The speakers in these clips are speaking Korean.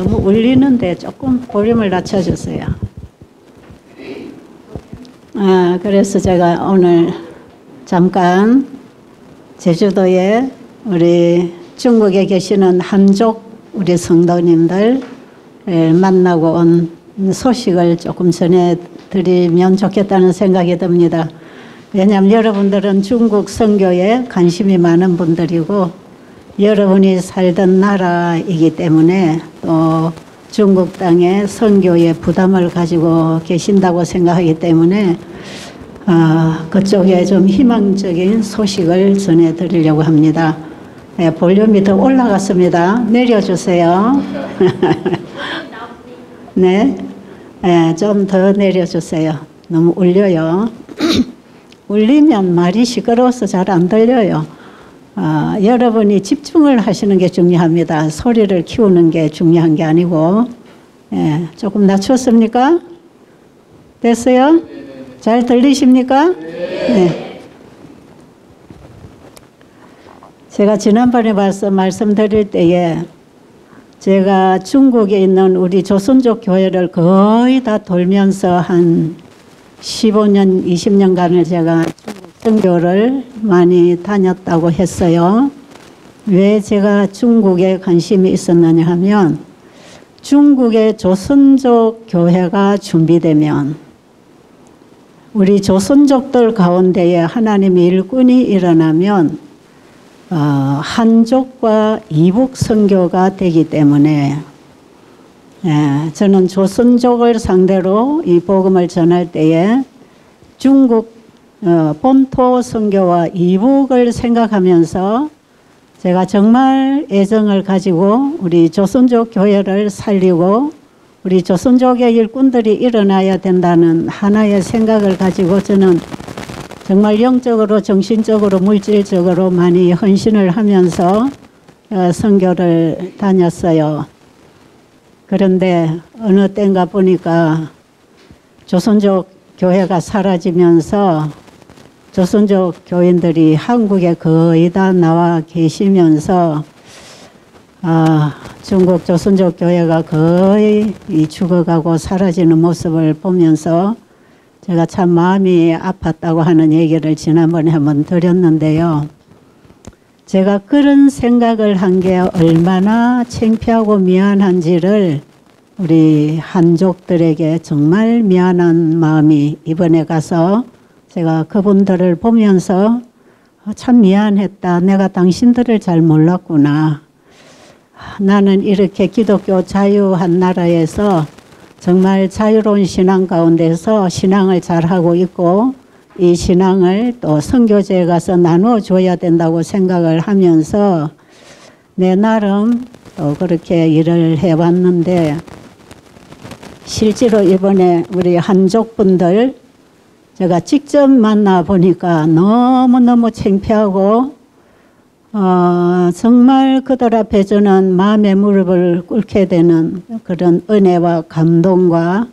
너무 울리는데 조금 볼륨을 낮춰주세요. 그래서 제가 오늘 잠깐 제주도에 우리 중국에 계시는 한족 우리 성도님들 만나고 온 소식을 조금 전해드리면 좋겠다는 생각이 듭니다. 왜냐하면 여러분들은 중국 선교에 관심이 많은 분들이고 여러분이 살던 나라이기 때문에 또 중국 땅의 선교에 부담을 가지고 계신다고 생각하기 때문에 그쪽에 좀 희망적인 소식을 전해드리려고 합니다. 네, 볼륨이 더 올라갔습니다. 내려주세요. 네, 좀 더 내려주세요. 너무 울려요. 울리면 말이 시끄러워서 잘 안 들려요. 여러분이 집중을 하시는 게 중요합니다. 소리를 키우는 게 중요한 게 아니고. 조금 낮췄습니까? 됐어요? 잘 들리십니까? 네. 제가 지난번에 말씀드릴 때에 제가 중국에 있는 우리 조선족 교회를 거의 다 돌면서 한 15년, 20년간을 제가 중국 선교를 많이 다녔다고 했어요. 왜 제가 중국에 관심이 있었느냐 하면 중국의 조선족 교회가 준비되면 우리 조선족들 가운데에 하나님의 일꾼이 일어나면 한족과 이북 선교가 되기 때문에 저는 조선족을 상대로 이 복음을 전할 때에 중국 본토 선교와 이북을 생각하면서 제가 정말 애정을 가지고 우리 조선족 교회를 살리고 우리 조선족의 일꾼들이 일어나야 된다는 하나의 생각을 가지고 저는 정말 영적으로 정신적으로 물질적으로 많이 헌신을 하면서 선교를 다녔어요. 그런데 어느 때인가 보니까 조선족 교회가 사라지면서 조선족 교인들이 한국에 거의 다 나와 계시면서 중국 조선족 교회가 거의 죽어가고 사라지는 모습을 보면서 제가 참 마음이 아팠다고 하는 얘기를 지난번에 한번 드렸는데요. 제가 그런 생각을 한 게 얼마나 창피하고 미안한지를 우리 한족들에게 정말 미안한 마음이 이번에 가서 제가 그분들을 보면서 참 미안했다. 내가 당신들을 잘 몰랐구나. 나는 이렇게 기독교 자유한 나라에서 정말 자유로운 신앙 가운데서 신앙을 잘하고 있고 이 신앙을 또 선교제에 가서 나눠줘야 된다고 생각을 하면서 내 나름 또 그렇게 일을 해왔는데 실제로 이번에 우리 한족분들 제가 직접 만나보니까 너무너무 창피하고 정말 그들 앞에 저는 마음의 무릎을 꿇게 되는 그런 은혜와 감동과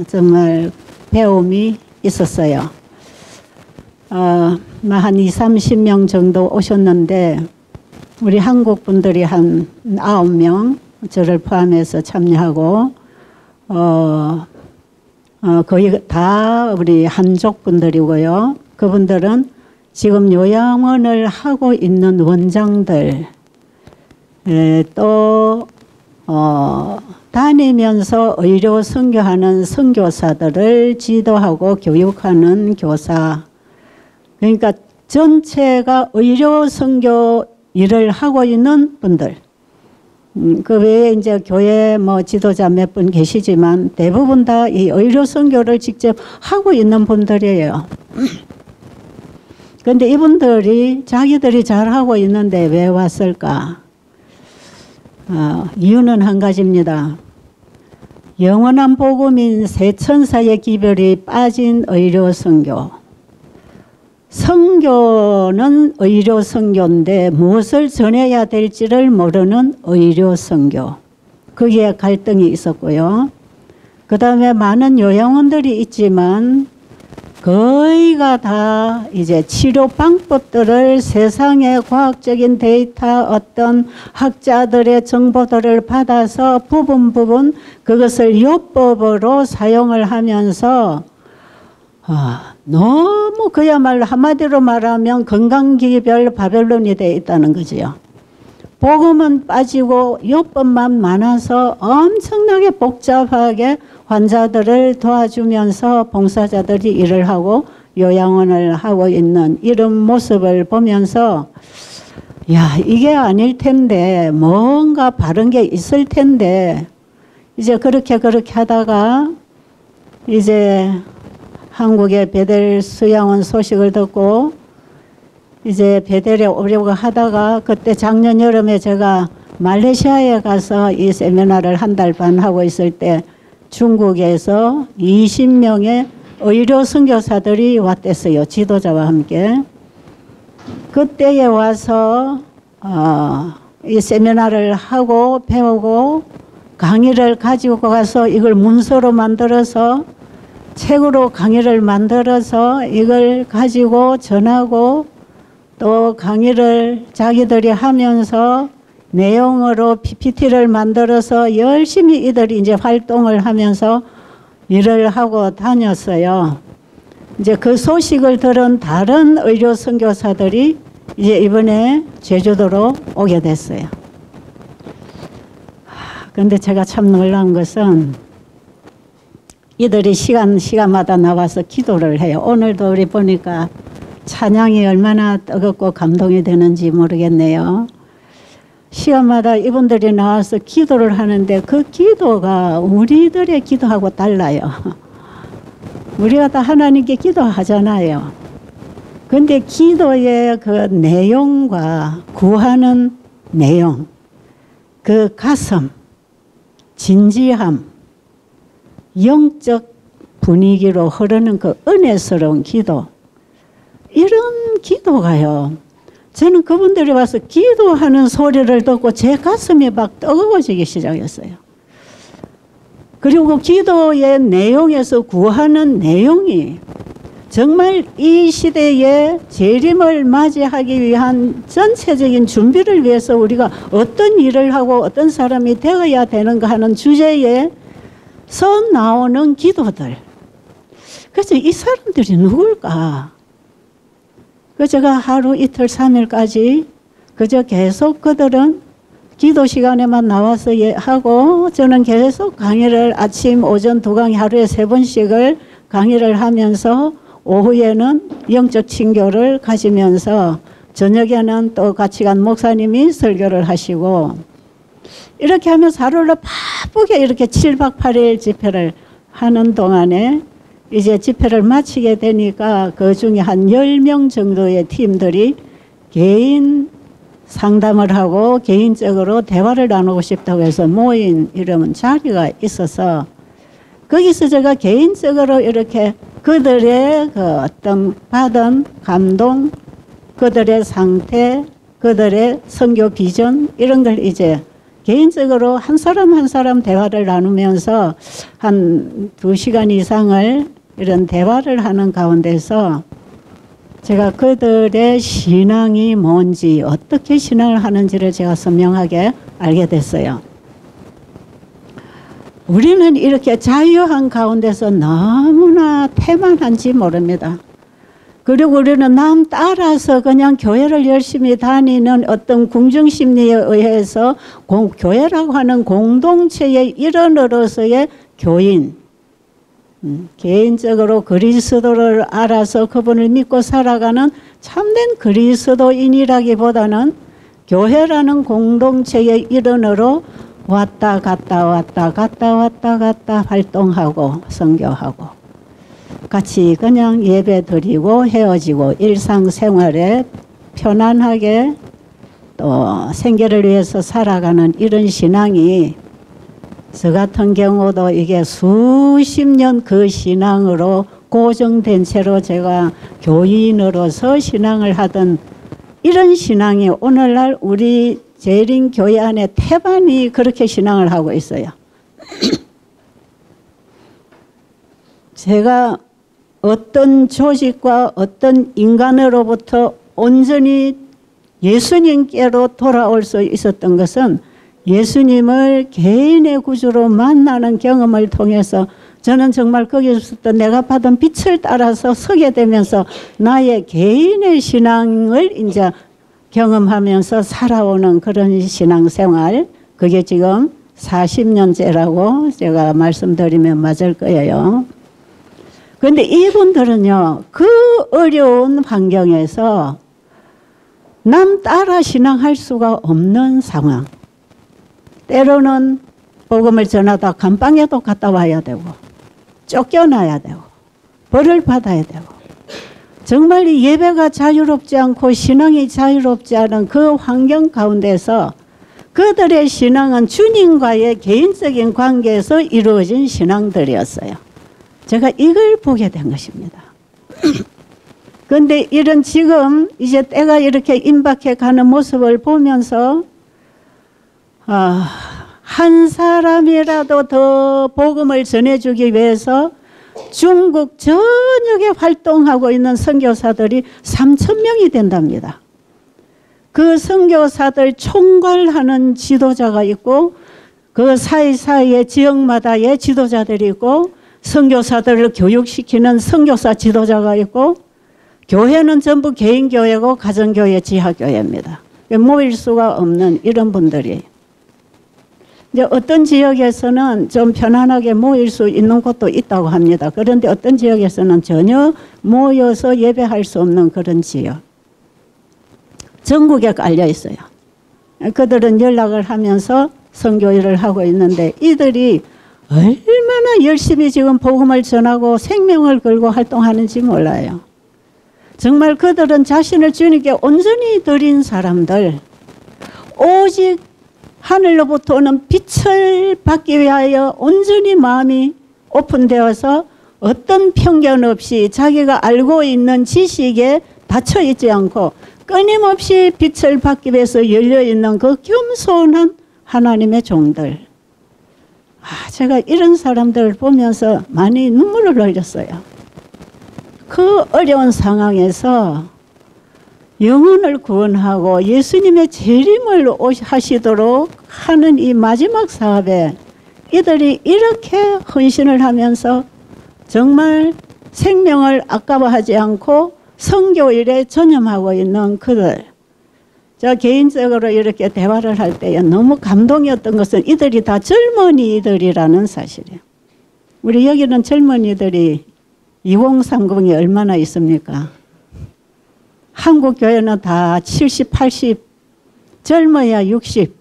정말 배움이 있었어요. 한 20-30명 정도 오셨는데 우리 한국 분들이 한 9명 저를 포함해서 참여하고 거의 다 우리 한족 분들이고요. 그분들은 지금 요양원을 하고 있는 원장들 또 다니면서 의료 선교하는 선교사들을 지도하고 교육하는 교사 그러니까 전체가 의료 선교 일을 하고 있는 분들 그 외에 이제 교회 뭐 지도자 몇 분 계시지만 대부분 다 이 의료 선교를 직접 하고 있는 분들이에요. 그런데 이분들이 자기들이 잘하고 있는데 왜 왔을까? 이유는 한 가지입니다. 영원한 복음인 새 천사의 기별이 빠진 의료 선교. 선교는 의료 선교인데 무엇을 전해야 될지를 모르는 의료 선교. 거기에 갈등이 있었고요. 그 다음에 많은 요양원들이 있지만 거의가 다 이제 치료 방법들을 세상의 과학적인 데이터 어떤 학자들의 정보들을 받아서 부분 그것을 요법으로 사용을 하면서 너무 그야말로 한마디로 말하면 건강기별 바벨론이 되어 있다는 거지요. 복음은 빠지고 요법만 많아서 엄청나게 복잡하게 환자들을 도와주면서 봉사자들이 일을 하고 요양원을 하고 있는 이런 모습을 보면서 야, 이게 아닐 텐데 뭔가 바른 게 있을 텐데 이제 그렇게 하다가 이제 한국의 베델 수양원 소식을 듣고 이제 베델에 오려고 하다가 그때 작년 여름에 제가 말레이시아에 가서 이 세미나를 한 달 반 하고 있을 때 중국에서 20명의 의료 선교사들이 왔댔어요. 지도자와 함께. 그때에 와서 이 세미나를 하고 배우고 강의를 가지고 가서 이걸 문서로 만들어서 책으로 강의를 만들어서 이걸 가지고 전하고 또 강의를 자기들이 하면서 내용으로 PPT를 만들어서 열심히 이들이 이제 활동을 하면서 일을 하고 다녔어요. 이제 그 소식을 들은 다른 의료 선교사들이 이제 이번에 제주도로 오게 됐어요. 그런데 제가 참 놀라운 것은 이들이 시간마다 나와서 기도를 해요. 오늘도 우리 보니까 찬양이 얼마나 뜨겁고 감동이 되는지 모르겠네요. 시간마다 이분들이 나와서 기도를 하는데 그 기도가 우리들의 기도하고 달라요. 우리가 다 하나님께 기도하잖아요. 근데 기도의 그 내용과 구하는 내용, 그 가슴, 진지함, 영적 분위기로 흐르는 그 은혜스러운 기도, 이런 기도가요. 저는 그분들이 와서 기도하는 소리를 듣고 제 가슴이 막 뜨거워지기 시작했어요. 그리고 기도의 내용에서 구하는 내용이 정말 이 시대에 재림을 맞이하기 위한 전체적인 준비를 위해서 우리가 어떤 일을 하고 어떤 사람이 되어야 되는가 하는 주제에서 나오는 기도들. 그래서 이 사람들이 누굴까? 제가 하루 이틀 3일까지 그저 계속 그들은 기도 시간에만 나와서 하고 저는 계속 강의를 아침 오전 2강의 하루에 3번씩을 강의를 하면서 오후에는 영적 친교를 가지면서 저녁에는 또 같이 간 목사님이 설교를 하시고 이렇게 하면서 하루를 바쁘게 이렇게 7박 8일 집회를 하는 동안에 이제 집회를 마치게 되니까 그 중에 한 10명 정도의 팀들이 개인 상담을 하고 개인적으로 대화를 나누고 싶다고 해서 모인 이런 자리가 있어서 거기서 제가 개인적으로 이렇게 그들의 그 어떤 받은 감동, 그들의 상태, 그들의 선교 비전 이런 걸 이제 개인적으로 한 사람 한 사람 대화를 나누면서 한 2시간 이상을 이런 대화를 하는 가운데서 제가 그들의 신앙이 뭔지 어떻게 신앙을 하는지를 제가 선명하게 알게 됐어요. 우리는 이렇게 자유한 가운데서 너무나 태만한지 모릅니다. 그리고 우리는 남 따라서 그냥 교회를 열심히 다니는 어떤 궁중심리에 의해서 교회라고 하는 공동체의 일원으로서의 교인, 개인적으로 그리스도를 알아서 그분을 믿고 살아가는 참된 그리스도인이라기보다는 교회라는 공동체의 일원으로 왔다 갔다 활동하고 선교하고 같이 그냥 예배 드리고 헤어지고 일상생활에 편안하게 또 생계를 위해서 살아가는 이런 신앙이 저 같은 경우도 이게 수십 년 그 신앙으로 고정된 채로 제가 교인으로서 신앙을 하던 이런 신앙이 오늘날 우리 재림 교회 안에 태반이 그렇게 신앙을 하고 있어요. 제가 어떤 조직과 어떤 인간으로부터 온전히 예수님께로 돌아올 수 있었던 것은 예수님을 개인의 구주로 만나는 경험을 통해서 저는 정말 거기서부터 내가 받은 빛을 따라서 서게 되면서 나의 개인의 신앙을 이제 경험하면서 살아오는 그런 신앙생활, 그게 지금 40년째라고 제가 말씀드리면 맞을 거예요. 그런데 이분들은요, 그 어려운 환경에서 남 따라 신앙할 수가 없는 상황. 때로는 복음을 전하다 감방에도 갔다 와야 되고, 쫓겨나야 되고, 벌을 받아야 되고, 정말 이 예배가 자유롭지 않고 신앙이 자유롭지 않은 그 환경 가운데서 그들의 신앙은 주님과의 개인적인 관계에서 이루어진 신앙들이었어요. 제가 이걸 보게 된 것입니다. 그런데 이런 지금 이제 때가 이렇게 임박해 가는 모습을 보면서 한 사람이라도 더 복음을 전해주기 위해서 중국 전역에 활동하고 있는 선교사들이 3,000명이 된답니다. 그 선교사들 총괄하는 지도자가 있고 그 사이사이에 지역마다의 지도자들이 있고 선교사들을 교육시키는 선교사 지도자가 있고 교회는 전부 개인교회고 가정교회 지하교회입니다. 모일 수가 없는 이런 분들이 이제 어떤 지역에서는 좀 편안하게 모일 수 있는 곳도 있다고 합니다. 그런데 어떤 지역에서는 전혀 모여서 예배할 수 없는 그런 지역. 전국에 깔려 있어요. 그들은 연락을 하면서 선교일을 하고 있는데 이들이 얼마나 열심히 지금 복음을 전하고 생명을 걸고 활동하는지 몰라요. 정말 그들은 자신을 주님께 온전히 드린 사람들, 오직 하늘로부터 오는 빛을 받기 위하여 온전히 마음이 오픈되어서 어떤 편견 없이 자기가 알고 있는 지식에 닫혀 있지 않고 끊임없이 빛을 받기 위해서 열려있는 그 겸손한 하나님의 종들. 제가 이런 사람들을 보면서 많이 눈물을 흘렸어요. 그 어려운 상황에서 영혼을 구원하고 예수님의 재림을 하시도록 하는 이 마지막 사업에 이들이 이렇게 헌신을 하면서 정말 생명을 아까워하지 않고 선교일에 전념하고 있는 그들. 저 개인적으로 이렇게 대화를 할 때에 너무 감동이었던 것은 이들이 다 젊은이들이라는 사실이에요. 우리 여기는 젊은이들이 2030이 얼마나 있습니까? 한국 교회는 다 70, 80, 젊어야 60.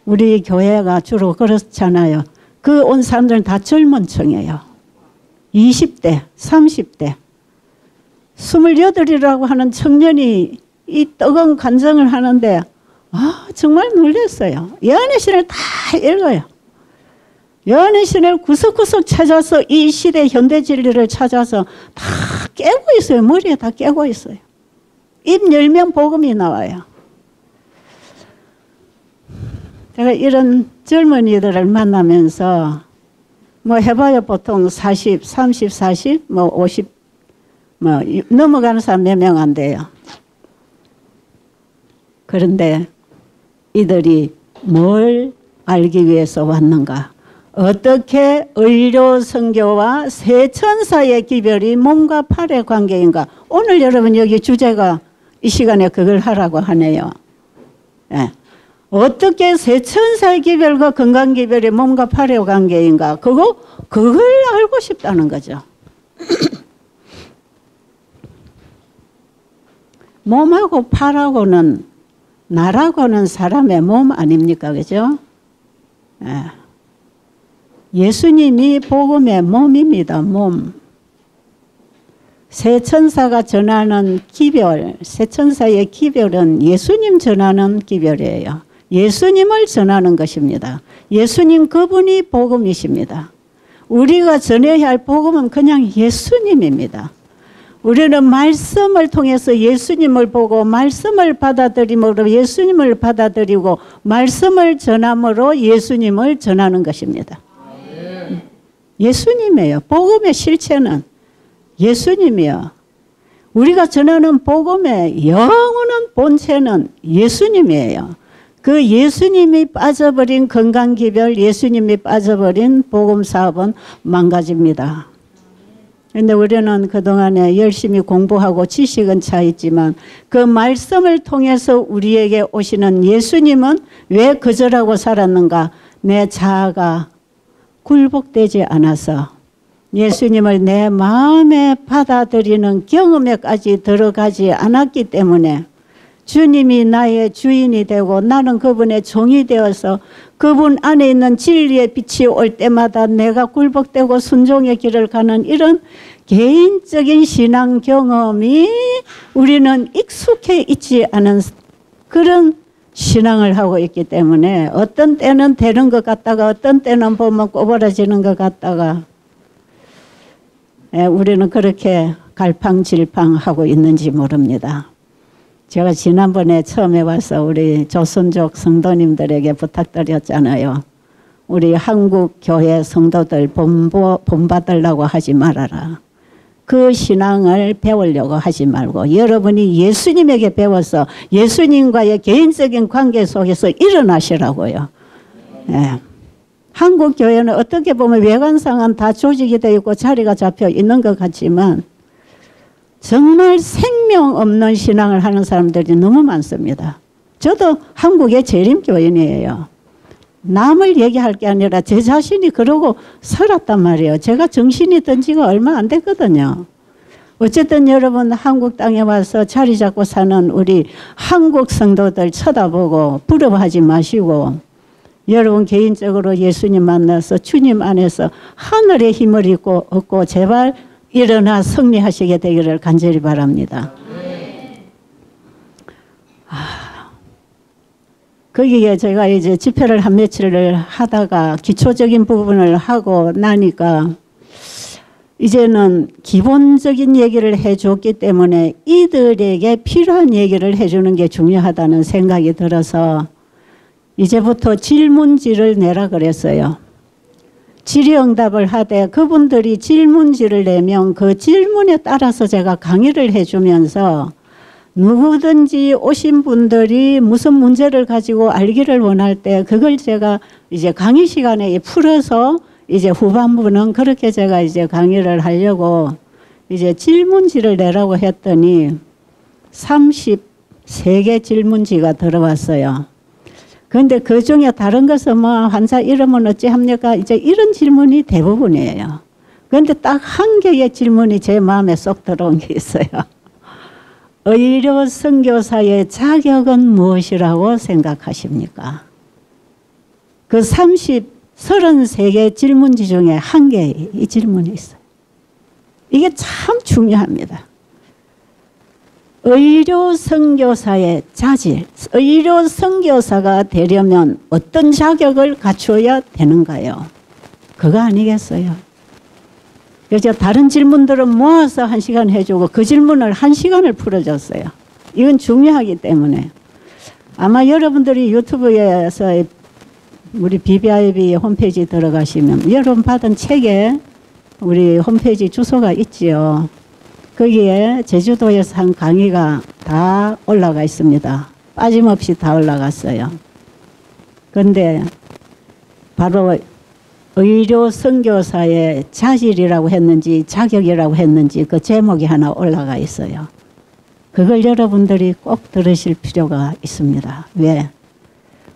우리 교회가 주로 그렇잖아요. 그 온 사람들은 다 젊은 층이에요. 20대, 30대. 28이라고 하는 청년이 이 뜨거운 간증을 하는데 정말 놀랐어요. 요한의신을 다 읽어요. 요한의신을 구석구석 찾아서 이 시대 현대 진리를 찾아서 다 깨고 있어요. 머리에 다 깨고 있어요. 입 열면 복음이 나와요. 제가 이런 젊은이들을 만나면서 뭐 해봐야 보통 40, 30, 40, 뭐 50, 뭐 넘어가는 사람 몇 명 안 돼요. 그런데 이들이 뭘 알기 위해서 왔는가? 어떻게 의료 선교와 세천사의 기별이 몸과 팔의 관계인가? 오늘 여러분 여기 주제가 이 시간에 그걸 하라고 하네요. 예. 어떻게 세천사의 기별과 건강 기별이 몸과 팔의 관계인가? 그걸 알고 싶다는 거죠. 몸하고 팔하고는 나라고는 사람의 몸 아닙니까? 그죠? 예. 예수님이 복음의 몸입니다. 몸. 세천사가 전하는 기별, 세천사의 기별은 예수님 전하는 기별이에요. 예수님을 전하는 것입니다. 예수님 그분이 복음이십니다. 우리가 전해야 할 복음은 그냥 예수님입니다. 우리는 말씀을 통해서 예수님을 보고 말씀을 받아들임으로 예수님을 받아들이고 말씀을 전함으로 예수님을 전하는 것입니다. 예수님이에요. 복음의 실체는 예수님이요. 우리가 전하는 복음의 영원한 본체는 예수님이에요. 그 예수님이 빠져버린 건강기별, 예수님이 빠져버린 복음사업은 망가집니다. 그런데 우리는 그동안에 열심히 공부하고 지식은 차 있지만 그 말씀을 통해서 우리에게 오시는 예수님은 왜 거절하고 살았는가? 내 자아가 굴복되지 않아서 예수님을 내 마음에 받아들이는 경험에까지 들어가지 않았기 때문에 주님이 나의 주인이 되고 나는 그분의 종이 되어서 그분 안에 있는 진리의 빛이 올 때마다 내가 굴복되고 순종의 길을 가는 이런 개인적인 신앙 경험이 우리는 익숙해 있지 않은 그런 신앙을 하고 있기 때문에 어떤 때는 되는 것 같다가 어떤 때는 보면 꼬부라지는 것 같다가 우리는 그렇게 갈팡질팡하고 있는지 모릅니다. 제가 지난번에 처음에 와서 우리 조선족 성도님들에게 부탁드렸잖아요. 우리 한국 교회 성도들 본받으려고 하지 말아라. 그 신앙을 배우려고 하지 말고 여러분이 예수님에게 배워서 예수님과의 개인적인 관계 속에서 일어나시라고요. 네. 한국 교회는 어떻게 보면 외관상은 다 조직이 되어 있고 자리가 잡혀 있는 것 같지만 정말 생명 없는 신앙을 하는 사람들이 너무 많습니다. 저도 한국의 재림교인이에요. 남을 얘기할 게 아니라 제 자신이 그러고 살았단 말이에요. 제가 정신이 든 지가 얼마 안 됐거든요. 어쨌든 여러분 한국 땅에 와서 자리 잡고 사는 우리 한국 성도들 쳐다보고 부러워하지 마시고 여러분 개인적으로 예수님 만나서 주님 안에서 하늘의 힘을 얻고 제발 일어나 승리하시게 되기를 간절히 바랍니다. 거기에 제가 이제 집회를 한 며칠을 하다가 기초적인 부분을 하고 나니까 이제는 기본적인 얘기를 해줬기 때문에 이들에게 필요한 얘기를 해주는 게 중요하다는 생각이 들어서 이제부터 질문지를 내라 그랬어요. 질의응답을 하되 그분들이 질문지를 내면 그 질문에 따라서 제가 강의를 해주면서 누구든지 오신 분들이 무슨 문제를 가지고 알기를 원할 때 그걸 제가 이제 강의 시간에 풀어서 이제 후반부는 그렇게 제가 이제 강의를 하려고 이제 질문지를 내라고 했더니 33개 질문지가 들어왔어요. 그런데 그 중에 다른 것은 뭐 환자 이름은 어찌 합니까? 이제 이런 질문이 대부분이에요. 그런데 딱 한 개의 질문이 제 마음에 쏙 들어온 게 있어요. 의료 선교사의 자격은 무엇이라고 생각하십니까? 그 33개 질문지 중에 한 개의 이 질문이 있어요. 이게 참 중요합니다. 의료 선교사의 자질, 의료 선교사가 되려면 어떤 자격을 갖춰야 되는가요? 그거 아니겠어요? 그래서 다른 질문들은 모아서 1시간 해주고 그 질문을 1시간을 풀어줬어요. 이건 중요하기 때문에. 아마 여러분들이 유튜브에서 우리 BBIB 홈페이지 들어가시면 여러분 받은 책에 우리 홈페이지 주소가 있지요. 거기에 제주도에서 한 강의가 다 올라가 있습니다. 빠짐없이 다 올라갔어요. 그런데 바로 의료 선교사의 자질이라고 했는지 자격이라고 했는지 그 제목이 하나 올라가 있어요. 그걸 여러분들이 꼭 들으실 필요가 있습니다. 왜?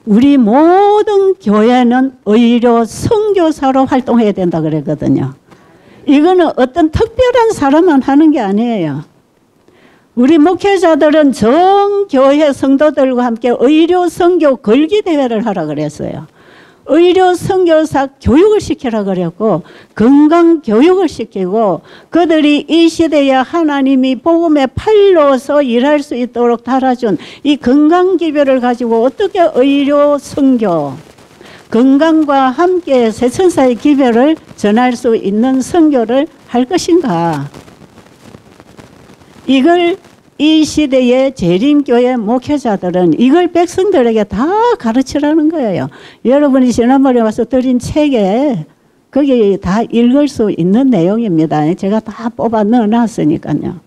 우리 모든 교회는 의료 선교사로 활동해야 된다 그랬거든요. 이거는 어떤 특별한 사람만 하는 게 아니에요. 우리 목회자들은 전 교회 성도들과 함께 의료 선교 걸기 대회를 하라 그랬어요. 의료 선교사 교육을 시키라 그랬고 건강 교육을 시키고 그들이 이 시대에 하나님이 복음의 팔로서 일할 수 있도록 달아준 이 건강 기별을 가지고 어떻게 의료 선교 건강과 함께 세천사의 기별을 전할 수 있는 선교를 할 것인가. 이걸 이 시대의 재림교회 목회자들은 이걸 백성들에게 다 가르치라는 거예요. 여러분이 지난번에 와서 드린 책에 거기 다 읽을 수 있는 내용입니다. 제가 다 뽑아 넣어놨으니까요.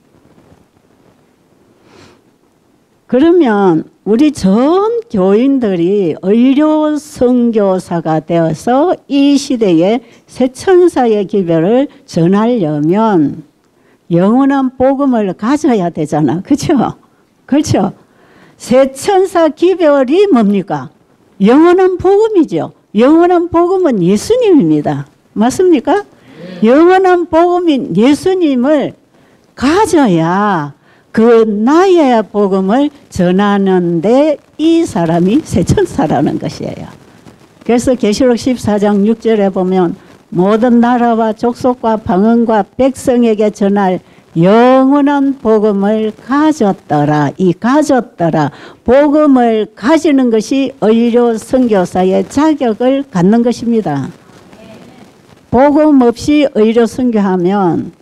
그러면 우리 전 교인들이 의료 선교사가 되어서 이 시대에 새 천사의 기별을 전하려면 영원한 복음을 가져야 되잖아. 그렇죠? 그렇죠? 새 천사 기별이 뭡니까? 영원한 복음이죠. 영원한 복음은 예수님입니다. 맞습니까? 영원한 복음인 예수님을 가져야 그 나의 복음을 전하는데 이 사람이 새 천사라는 것이에요. 그래서 계시록 14장 6절에 보면 모든 나라와 족속과 방언과 백성에게 전할 영원한 복음을 가졌더라. 이 가졌더라. 복음을 가지는 것이 의료 선교사의 자격을 갖는 것입니다. 복음 없이 의료 선교하면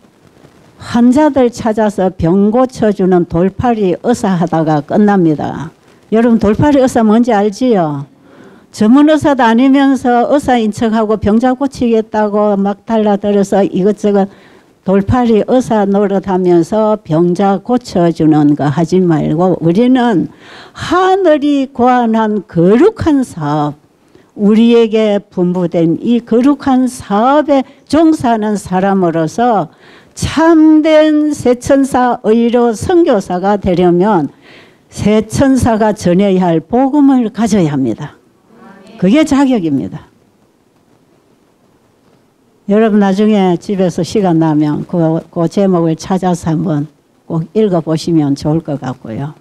환자들 찾아서 병 고쳐주는 돌팔이 의사 하다가 끝납니다. 여러분 돌팔이 의사 뭔지 알지요? 전문 의사도 아니면서 의사인 척하고 병자 고치겠다고 막 달라들어서 이것저것 돌팔이 의사 노릇하면서 병자 고쳐주는 거 하지 말고 우리는 하늘이 고안한 거룩한 사업, 우리에게 분부된 이 거룩한 사업에 종사하는 사람으로서 참된 새천사 의료 선교사가 되려면 새천사가 전해야 할 복음을 가져야 합니다. 그게 자격입니다. 여러분 나중에 집에서 시간 나면 그 제목을 찾아서 한번 꼭 읽어보시면 좋을 것 같고요.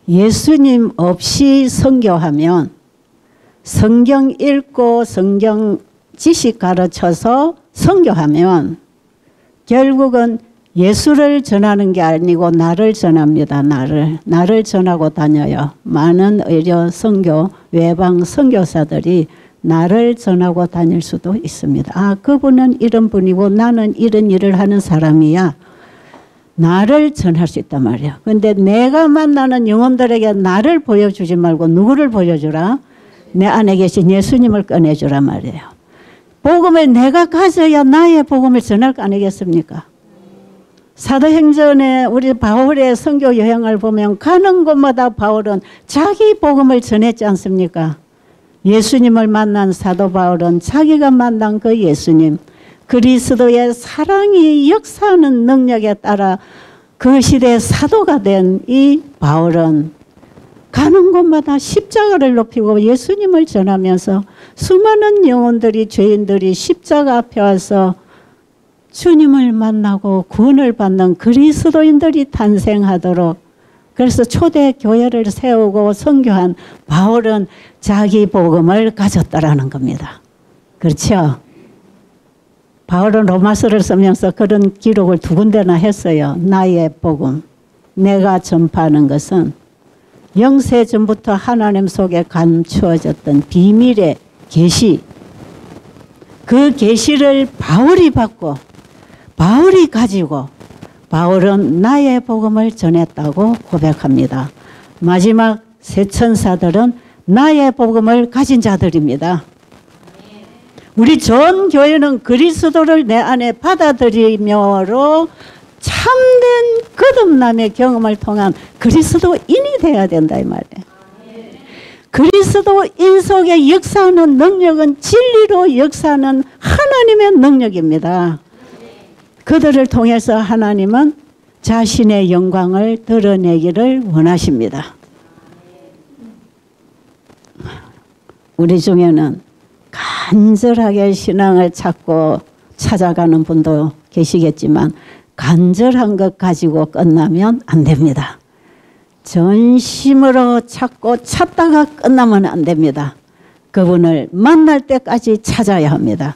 예수님 없이 선교하면 성경 읽고 성경 지식 가르쳐서 선교하면 결국은 예수를 전하는 게 아니고 나를 전합니다. 나를 전하고 다녀요. 많은 의료 선교 외방 선교사들이 나를 전하고 다닐 수도 있습니다. 아, 그분은 이런 분이고 나는 이런 일을 하는 사람이야. 나를 전할 수 있단 말이야. 근데 내가 만나는 영혼들에게 나를 보여주지 말고 누구를 보여주라? 내 안에 계신 예수님을 꺼내주라 말이에요. 복음을 내가 가져야 나의 복음을 전할 거 아니겠습니까? 사도행전에 우리 바울의 선교 여행을 보면 가는 곳마다 바울은 자기 복음을 전했지 않습니까? 예수님을 만난 사도 바울은 자기가 만난 그 예수님, 그리스도의 사랑이 역사하는 능력에 따라 그 시대의 사도가 된 이 바울은 가는 곳마다 십자가를 높이고 예수님을 전하면서 수많은 영혼들이 죄인들이 십자가 앞에 와서 주님을 만나고 구원을 받는 그리스도인들이 탄생하도록 그래서 초대 교회를 세우고 선교한 바울은 자기 복음을 가졌다라는 겁니다. 그렇죠? 바울은 로마서를 쓰면서 그런 기록을 2군데나 했어요. 나의 복음. 내가 전파하는 것은 영세 전부터 하나님 속에 감추어졌던 비밀의 계시. 그 계시를 바울이 받고 바울이 가지고 바울은 나의 복음을 전했다고 고백합니다. 마지막 새 천사들은 나의 복음을 가진 자들입니다. 우리 전 교회는 그리스도를 내 안에 받아들이며로 참된 거듭남의 경험을 통한 그리스도인이 되어야 된다 이 말이에요. 그리스도인 속에 역사하는 능력은 진리로 역사하는 하나님의 능력입니다. 그들을 통해서 하나님은 자신의 영광을 드러내기를 원하십니다. 우리 중에는 간절하게 신앙을 찾고 찾아가는 분도 계시겠지만 간절한 것 가지고 끝나면 안 됩니다. 전심으로 찾고 찾다가 끝나면 안 됩니다. 그분을 만날 때까지 찾아야 합니다.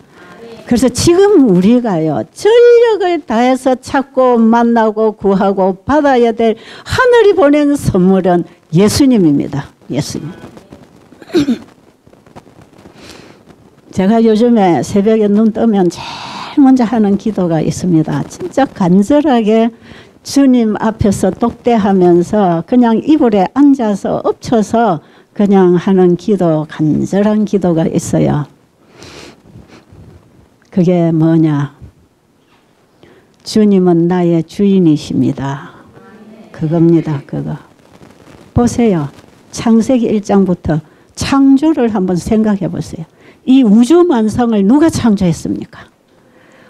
그래서 지금 우리가요 전력을 다해서 찾고 만나고 구하고 받아야 될 하늘이 보낸 선물은 예수님입니다. 예수님. 제가 요즘에 새벽에 눈 뜨면 제일 먼저 하는 기도가 있습니다. 진짜 간절하게 주님 앞에서 독대하면서 그냥 이불에 앉아서 엎쳐서 그냥 하는 기도, 간절한 기도가 있어요. 그게 뭐냐? 주님은 나의 주인이십니다. 그겁니다. 그거. 보세요. 창세기 1장부터 창조를 한번 생각해 보세요. 이 우주만상을 누가 창조했습니까?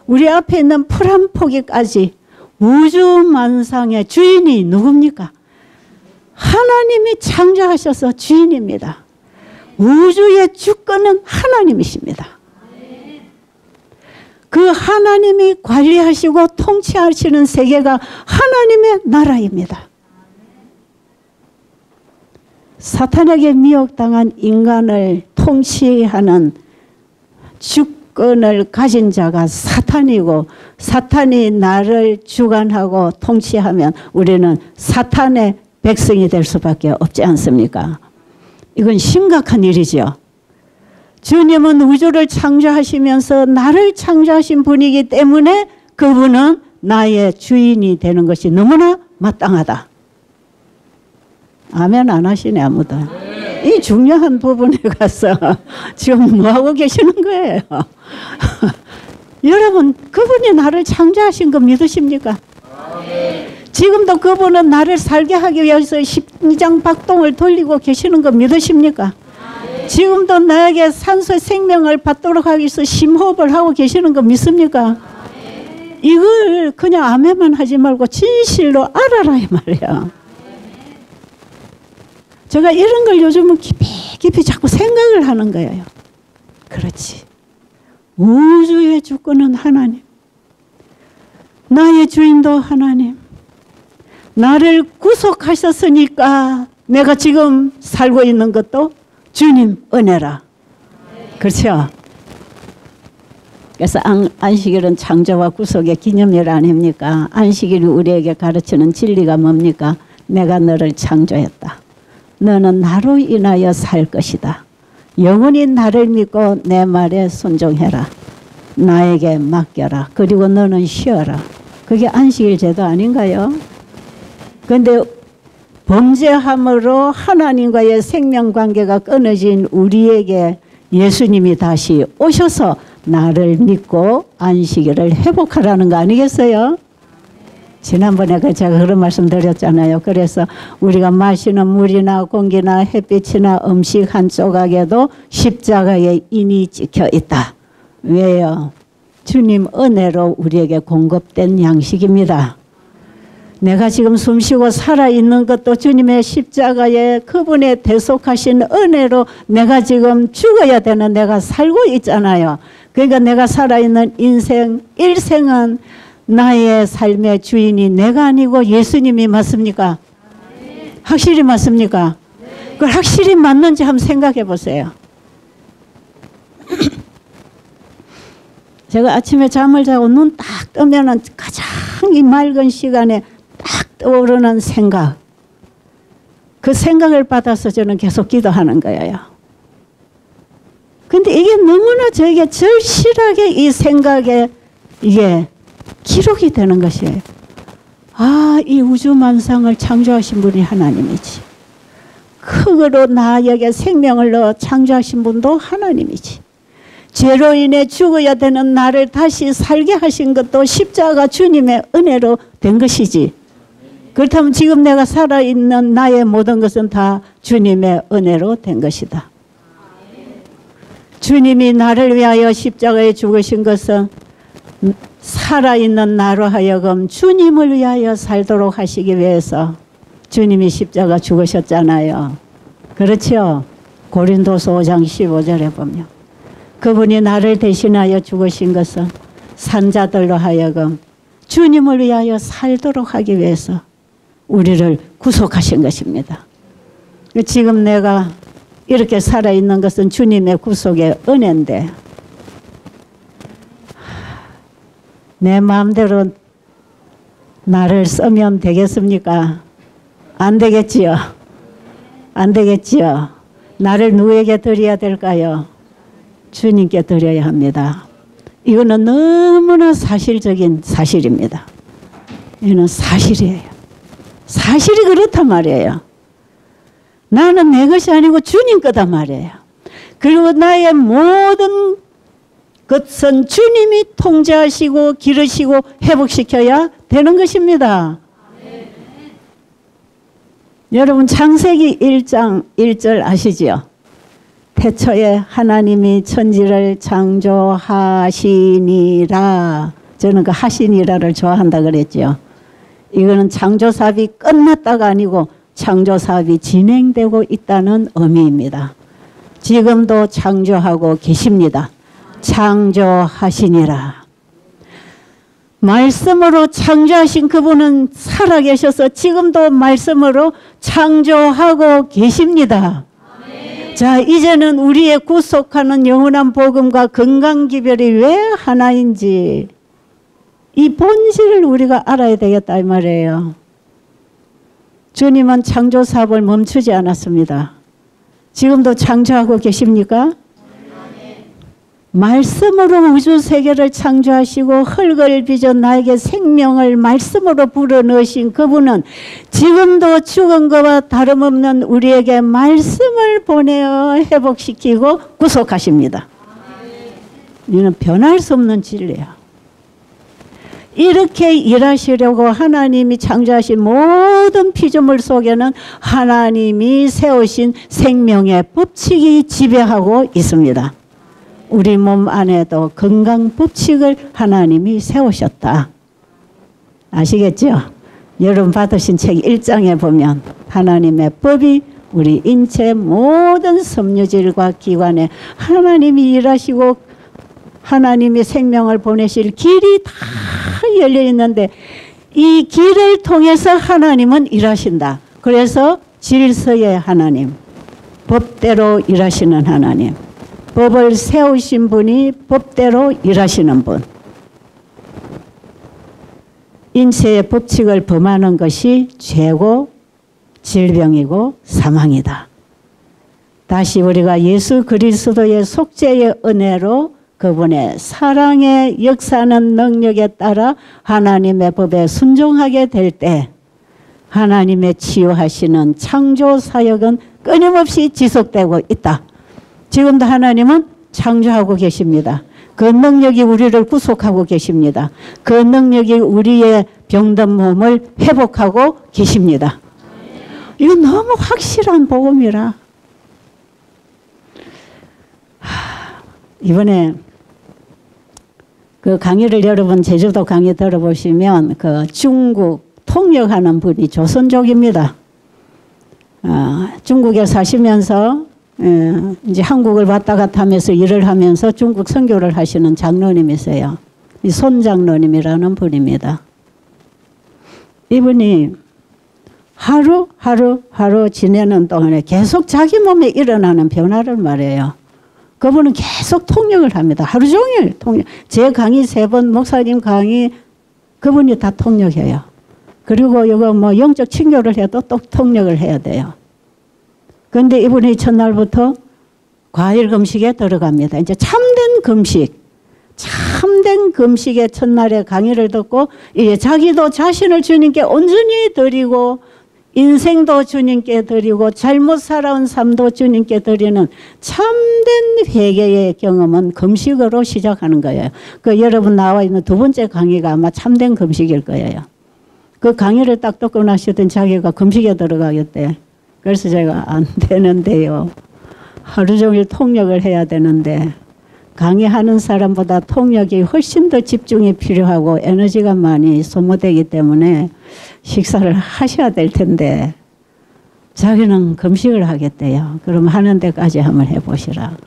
우리 앞에 있는 풀 한 포기까지 우주만상의 주인이 누굽니까? 하나님이 창조하셔서 주인입니다. 우주의 주권은 하나님이십니다. 그 하나님이 관리하시고 통치하시는 세계가 하나님의 나라입니다. 사탄에게 미혹당한 인간을 통치하는 주권을 가진 자가 사탄이고, 사탄이 나를 주관하고 통치하면 우리는 사탄의 백성이 될 수밖에 없지 않습니까? 이건 심각한 일이죠. 주님은 우주를 창조하시면서 나를 창조하신 분이기 때문에 그분은 나의 주인이 되는 것이 너무나 마땅하다. 아멘 안 하시네 아무도. 이 중요한 부분에 가서 지금 뭐하고 계시는 거예요? 여러분, 그분이 나를 창조하신 거 믿으십니까? 지금도 그분은 나를 살게 하기 위해서 심장박동을 돌리고 계시는 거 믿으십니까? 지금도 나에게 산소 생명을 받도록 하기 위해서 심호흡을 하고 계시는 거 믿습니까? 이걸 그냥 아멘만 하지 말고 진실로 알아라 이 말이야. 제가 이런 걸 요즘은 깊이 자꾸 생각을 하는 거예요. 그렇지. 우주의 주권은 하나님. 나의 주인도 하나님. 나를 구속하셨으니까 내가 지금 살고 있는 것도 주님 은혜라. 그렇죠? 그래서 안식일은 창조와 구속의 기념일 아닙니까? 안식일이 우리에게 가르치는 진리가 뭡니까? 내가 너를 창조했다. 너는 나로 인하여 살 것이다. 영원히 나를 믿고 내 말에 순종해라. 나에게 맡겨라. 그리고 너는 쉬어라. 그게 안식일 제도 아닌가요? 그런데 범죄함으로 하나님과의 생명관계가 끊어진 우리에게 예수님이 다시 오셔서 나를 믿고 안식일을 회복하라는 거 아니겠어요? 지난번에 제가 그런 말씀 드렸잖아요. 그래서 우리가 마시는 물이나 공기나 햇빛이나 음식 한 조각에도 십자가의 인이 찍혀 있다. 왜요? 주님 은혜로 우리에게 공급된 양식입니다. 내가 지금 숨쉬고 살아있는 것도 주님의 십자가에 그분의 대속하신 은혜로 내가 지금 죽어야 되는 내가 살고 있잖아요. 그러니까 내가 살아있는 인생, 일생은 나의 삶의 주인이 내가 아니고 예수님이 맞습니까? 확실히 맞습니까? 그걸 확실히 맞는지 한번 생각해 보세요. 제가 아침에 잠을 자고 눈 딱 뜨면은 가장 이 맑은 시간에 딱 떠오르는 생각. 그 생각을 받아서 저는 계속 기도하는 거예요. 근데 이게 너무나 저에게 절실하게 이 생각에 이게 기록이 되는 것이에요. 아, 이 우주만상을 창조하신 분이 하나님이지. 흙으로 나에게 생명을 넣어 창조하신 분도 하나님이지. 죄로 인해 죽어야 되는 나를 다시 살게 하신 것도 십자가 주님의 은혜로 된 것이지. 그렇다면 지금 내가 살아있는 나의 모든 것은 다 주님의 은혜로 된 것이다. 주님이 나를 위하여 십자가에 죽으신 것은 살아있는 나로 하여금 주님을 위하여 살도록 하시기 위해서 주님이 십자가 죽으셨잖아요. 그렇죠? 고린도서 5장 15절에 보면 그분이 나를 대신하여 죽으신 것은 산자들로 하여금 주님을 위하여 살도록 하기 위해서 우리를 구속하신 것입니다. 지금 내가 이렇게 살아있는 것은 주님의 구속의 은혜인데 내 마음대로 나를 쓰면 되겠습니까? 안 되겠지요. 안 되겠지요. 나를 누구에게 드려야 될까요? 주님께 드려야 합니다. 이거는 너무나 사실적인 사실입니다. 이거는 사실이에요. 사실이 그렇단 말이에요. 나는 내 것이 아니고 주님 거다 말이에요. 그리고 나의 모든 것은 주님이 통제하시고 기르시고 회복시켜야 되는 것입니다. 네. 여러분 창세기 1장 1절 아시죠? 태초에 하나님이 천지를 창조하시니라. 저는 그 하시니라를 좋아한다 그랬죠. 이거는 창조사업이 끝났다가 아니고 창조사업이 진행되고 있다는 의미입니다. 지금도 창조하고 계십니다. 창조하시니라. 말씀으로 창조하신 그분은 살아계셔서 지금도 말씀으로 창조하고 계십니다. 아멘. 자, 이제는 우리의 구속하는 영원한 복음과 건강기별이 왜 하나인지 이 본질을 우리가 알아야 되겠다 이 말이에요. 주님은 창조사업을 멈추지 않았습니다. 지금도 창조하고 계십니까? 말씀으로 우주 세계를 창조하시고 흙을 빚어 나에게 생명을 말씀으로 불어넣으신 그분은 지금도 죽은 것과 다름없는 우리에게 말씀을 보내어 회복시키고 구속하십니다. 이는 변할 수 없는 진리야. 이렇게 일하시려고 하나님이 창조하신 모든 피조물 속에는 하나님이 세우신 생명의 법칙이 지배하고 있습니다. 우리 몸 안에도 건강 법칙을 하나님이 세우셨다. 아시겠죠? 여러분 받으신 책 1장에 보면 하나님의 법이 우리 인체 모든 섬유질과 기관에 하나님이 일하시고 하나님이 생명을 보내실 길이 다 열려 있는데 이 길을 통해서 하나님은 일하신다. 그래서 질서의 하나님, 법대로 일하시는 하나님, 법을 세우신 분이 법대로 일하시는 분. 인체의 법칙을 범하는 것이 죄고 질병이고 사망이다. 다시 우리가 예수 그리스도의 속죄의 은혜로 그분의 사랑의 역사하는 능력에 따라 하나님의 법에 순종하게 될 때 하나님의 치유하시는 창조 사역은 끊임없이 지속되고 있다. 지금도 하나님은 창조하고 계십니다. 그 능력이 우리를 구속하고 계십니다. 그 능력이 우리의 병든 몸을 회복하고 계십니다. 이건 너무 확실한 복음이라. 이번에 그 강의를 여러분 제주도 강의 들어보시면 그 중국 통역하는 분이 조선족입니다. 중국에 사시면서 이제 한국을 왔다 갔다 하면서 일을 하면서 중국 선교를 하시는 장로님이세요. 이 손장로님이라는 분입니다. 이분이 하루 지내는 동안에 계속 자기 몸에 일어나는 변화를 말해요. 그분은 계속 통역을 합니다. 하루 종일 통역. 제 강의 3번, 목사님 강의 그분이 다 통역해요. 그리고 이거 뭐 영적 친교를 해도 또 통역을 해야 돼요. 그런데 이분이 첫날부터 과일 금식에 들어갑니다. 이제 참된 금식의 첫날에 강의를 듣고 이제 자기도 자신을 주님께 온전히 드리고 인생도 주님께 드리고 잘못 살아온 삶도 주님께 드리는 참된 회개의 경험은 금식으로 시작하는 거예요. 그 여러분 나와 있는 2번째 강의가 아마 참된 금식일 거예요. 그 강의를 딱 듣고 나시던 자기가 금식에 들어가겠대. 그래서 제가 안 되는데요. 하루 종일 통역을 해야 되는데 강의하는 사람보다 통역이 훨씬 더 집중이 필요하고 에너지가 많이 소모되기 때문에 식사를 하셔야 될 텐데 자기는 금식을 하겠대요. 그럼 하는 데까지 한번 해보시라.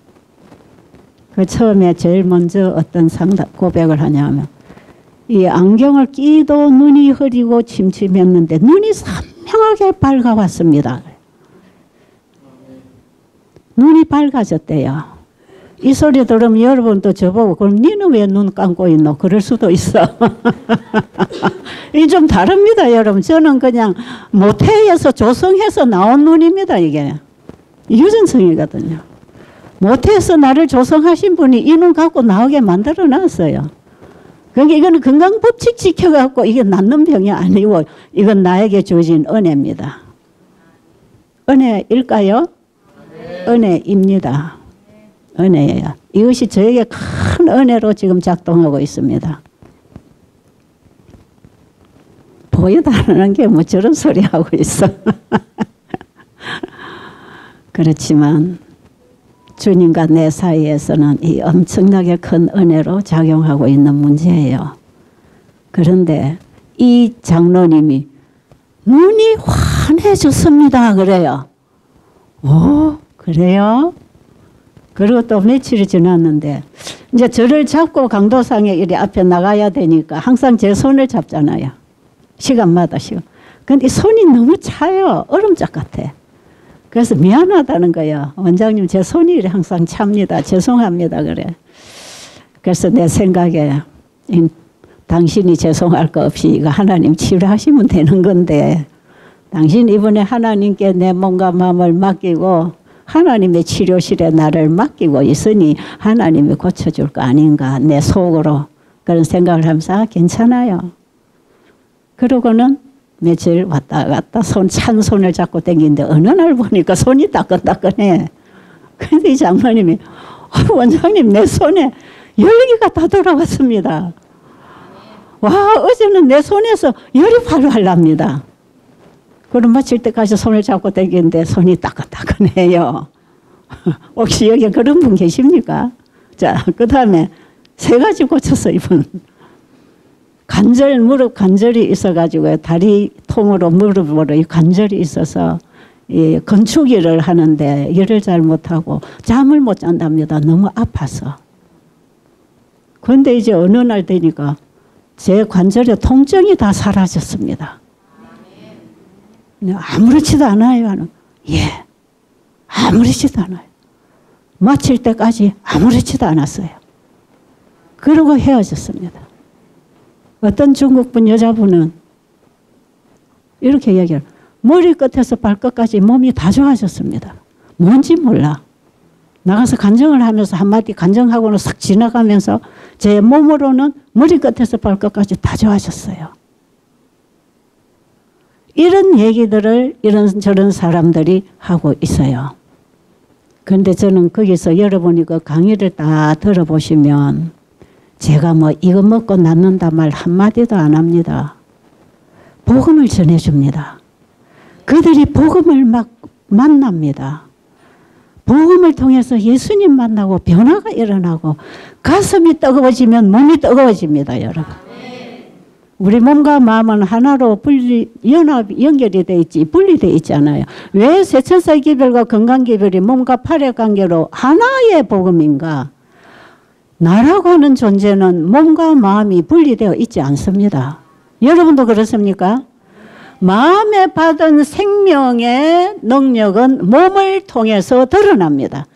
그 처음에 제일 먼저 어떤 고백을 하냐면 이 안경을 끼도 눈이 흐리고 침침했는데 눈이 선명하게 밝아왔습니다. 눈이 밝아졌대요. 이 소리 들으면 여러분도 저보고 그럼 니는 왜 눈 감고 있노? 그럴 수도 있어. 이게 좀 다릅니다, 여러분. 저는 그냥 모태에서 조성해서 나온 눈입니다, 이게. 유전성이거든요. 모태에서 나를 조성하신 분이 이 눈 갖고 나오게 만들어 놨어요. 그러니까 이거는 건강법칙 지켜갖고 이게 낫는 병이 아니고 이건 나에게 주어진 은혜입니다. 은혜일까요? 은혜입니다. 은혜예요. 이것이 저에게 큰 은혜로 지금 작동하고 있습니다. 보이다는 게 뭐 저런 소리 하고 있어. 그렇지만 주님과 내 사이에서는 이 엄청나게 큰 은혜로 작용하고 있는 문제예요. 그런데 이 장로님이 눈이 환해졌습니다. 그래요. 오, 그래요? 그리고 또 며칠이 지났는데 이제 저를 잡고 강도상에 이리 앞에 나가야 되니까 항상 제 손을 잡잖아요. 시간마다 시간. 근데 손이 너무 차요. 얼음짝 같아. 그래서 미안하다는 거예요. 원장님 제 손이 항상 찹니다. 죄송합니다. 그래. 그래서 내 생각에 당신이 죄송할 거 없이 이거 하나님 치료하시면 되는 건데 당신 이번에 하나님께 내 몸과 마음을 맡기고 하나님의 치료실에 나를 맡기고 있으니 하나님이 고쳐줄 거 아닌가 내 속으로 그런 생각을 하면서 괜찮아요. 그러고는 며칠 왔다 갔다 찬 손을 잡고 댕기는데 어느 날 보니까 손이 따끈따끈해. 그런데 이 장로님이 원장님 내 손에 열기가 다 돌아왔습니다. 와 어제는 내 손에서 열이 활활 납니다. 그럼 마칠 때까지 손을 잡고 댕기는데 손이 따끈따끈해요. 혹시 여기 그런 분 계십니까? 자, 그 다음에 세 가지 고쳤어 이분. 무릎 관절이 있어가지고 다리 통으로 무릎으로 관절이 있어서 이 건축일을 하는데 일을 잘 못하고 잠을 못 잔답니다. 너무 아파서. 그런데 이제 어느 날 되니까 제 관절의 통증이 다 사라졌습니다. 아무렇지도 않아요. 예, 아무렇지도 않아요. 마칠 때까지 아무렇지도 않았어요. 그러고 헤어졌습니다. 어떤 중국분 여자분은 이렇게 얘기해요. 머리끝에서 발끝까지 몸이 다 좋아졌습니다. 뭔지 몰라. 나가서 간증을 하면서 한마디 간증하고는 싹 지나가면서 제 몸으로는 머리끝에서 발끝까지 다 좋아졌어요. 이런 얘기들을 이런저런 사람들이 하고 있어요. 그런데 저는 거기서 여러분이 그 강의를 다 들어보시면 제가 뭐 이거 먹고 낫는다 말 한마디도 안 합니다. 복음을 전해줍니다. 그들이 복음을 막 만납니다. 복음을 통해서 예수님 만나고 변화가 일어나고 가슴이 뜨거워지면 몸이 뜨거워집니다. 여러분. 우리 몸과 마음은 하나로 연결이 돼 있지 분리되어 있잖아요. 왜 세천사 기별과 건강 기별이 몸과 팔의 관계로 하나의 복음인가? 나라고 하는 존재는 몸과 마음이 분리되어 있지 않습니다. 여러분도 그렇습니까? 마음에 받은 생명의 능력은 몸을 통해서 드러납니다.